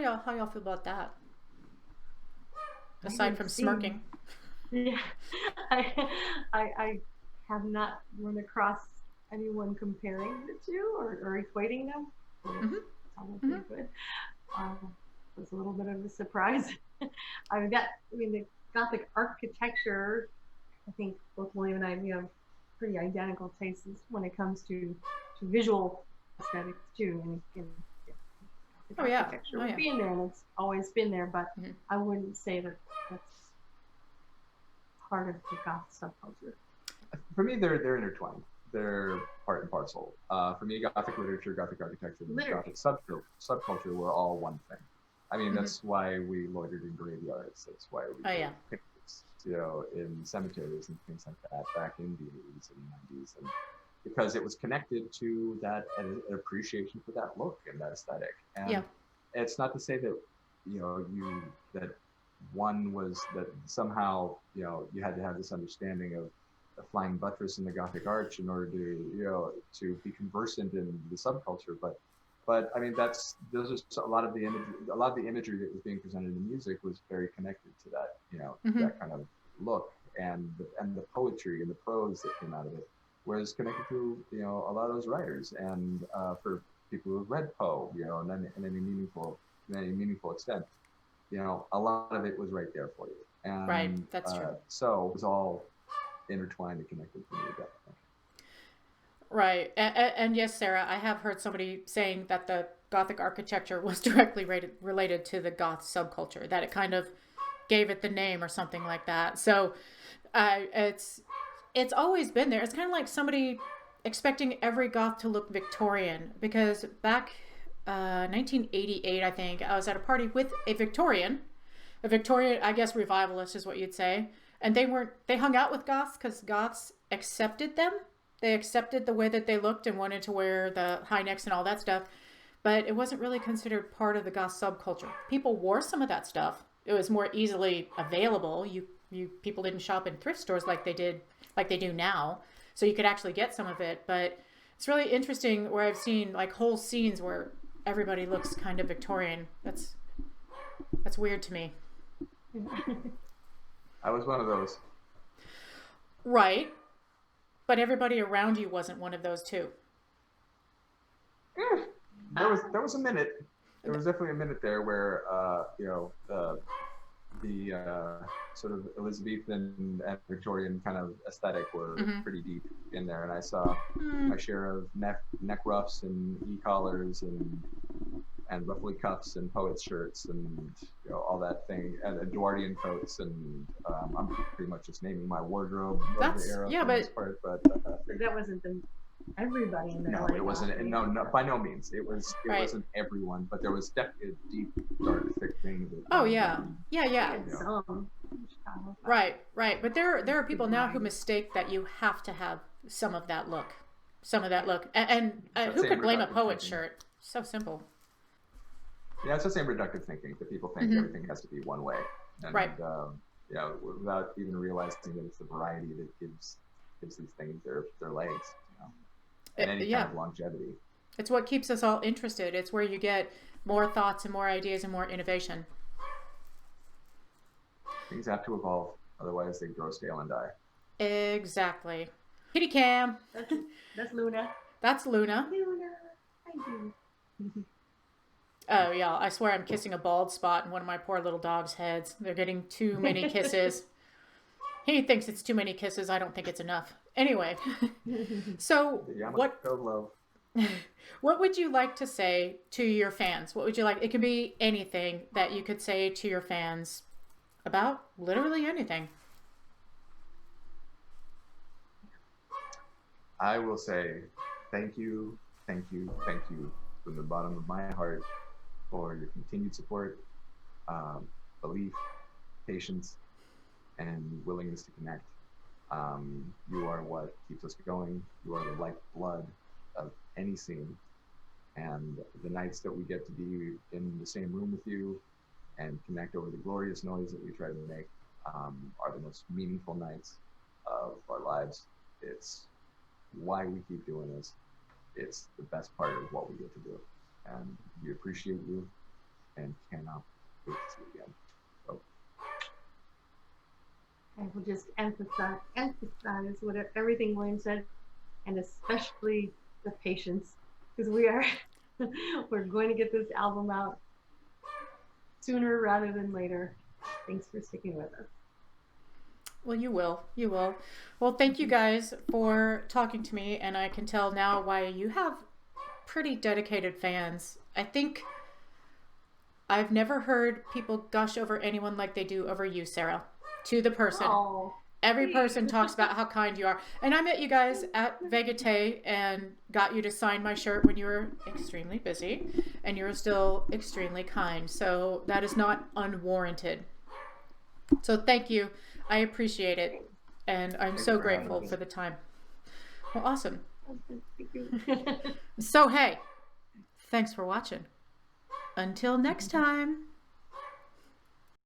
y'all feel about that? Aside from smirking. Yeah, I have not run across anyone comparing the two or equating them. Good. It's a little bit of a surprise. The Gothic architecture, I think both William and I have pretty identical tastes when it comes to visual aesthetics too. And architecture would be in there, and it's always been there, but I wouldn't say that that's part of the goth subculture. For me, they're intertwined. They're part and parcel. For me, Gothic literature, Gothic architecture, and Gothic subculture were all one thing. I mean, that's why we loitered in graveyards. That's why we did picnics, in cemeteries and things like that back in the 80s and 90s, and because it was connected to that an appreciation for that look and that aesthetic. And it's not to say that that one was that somehow you had to have this understanding of a flying buttress in the Gothic arch in order to be conversant in the subculture, but I mean those are a lot of the imagery that was being presented in music was very connected to that that kind of look, and the poetry and the prose that came out of it was connected to a lot of those writers, and for people who have read Poe in any meaningful extent, a lot of it was right there for you. And, right, that's true. So it was all intertwined and connected for me, definitely. Right, and yes, Sarah, I have heard somebody saying that the Gothic architecture was directly related to the goth subculture, that it kind of gave it the name or something like that. So it's always been there. It's kind of like somebody expecting every goth to look Victorian, because back 1988, I think. I was at a party with a Victorian, I guess, revivalist is what you'd say. And they hung out with goths because goths accepted them. They accepted the way that they looked and wanted to wear the high necks and all that stuff. But it wasn't really considered part of the goth subculture. People wore some of that stuff. It was more easily available. People didn't shop in thrift stores like they do now. So you could actually get some of it. But it's really interesting where I've seen like whole scenes where everybody looks kind of Victorian. That's weird to me. I was one of those. Right. But everybody around you wasn't one of those too. There was a minute. There was definitely a minute there where the sort of Elizabethan and Victorian kind of aesthetic were pretty deep in there, and I saw my share of neck ruffs and e-collars and ruffly cuffs and poets shirts and all that thing, and Edwardian coats, and I'm pretty much just naming my wardrobe of the era for the most part, but that wasn't everybody in there. No, it wasn't. No, by no means. It wasn't everyone, but there was definitely a deep, dark, thick thing. Oh yeah. Right. But there are people now who mistake that you have to have some of that look, and who could blame a poet shirt? So simple. Yeah, it's the same reductive thinking that people think everything has to be one way, and, without even realizing that it's the variety that gives these things their legs. And any kind of longevity. It's what keeps us all interested. It's where you get more thoughts and more ideas and more innovation. Things have to evolve, otherwise they grow stale and die. Exactly. Kitty Cam. That's Luna. That's Luna. Luna, thank you. Oh yeah, I swear I'm kissing a bald spot in one of my poor little dog's heads. They're getting too many kisses. He thinks it's too many kisses. I don't think it's enough. Anyway, so what would you like to say to your fans? What would you like? It could be anything that you could say to your fans about literally anything. I will say thank you from the bottom of my heart for your continued support, belief, patience, and willingness to connect. You are what keeps us going. You are the lifeblood of any scene. And the nights that we get to be in the same room with you and connect over the glorious noise that we try to make are the most meaningful nights of our lives. It's why we keep doing this. It's the best part of what we get to do. And we appreciate you and cannot wait to see you again. I will just emphasize everything William said, and especially the patience, because we're going to get this album out sooner rather than later. Thanks for sticking with us. Well, you will. Well, thank you guys for talking to me, and I can tell now why you have pretty dedicated fans. I think I've never heard people gush over anyone like they do over you, Sarah. To the person. Oh, every person talks about how kind you are. And I met you guys at Vegate and got you to sign my shirt when you were extremely busy, and you were still extremely kind. So that is not unwarranted. So thank you. I appreciate it. And I'm so grateful for the time. Well, awesome. So, hey, thanks for watching. Until next time.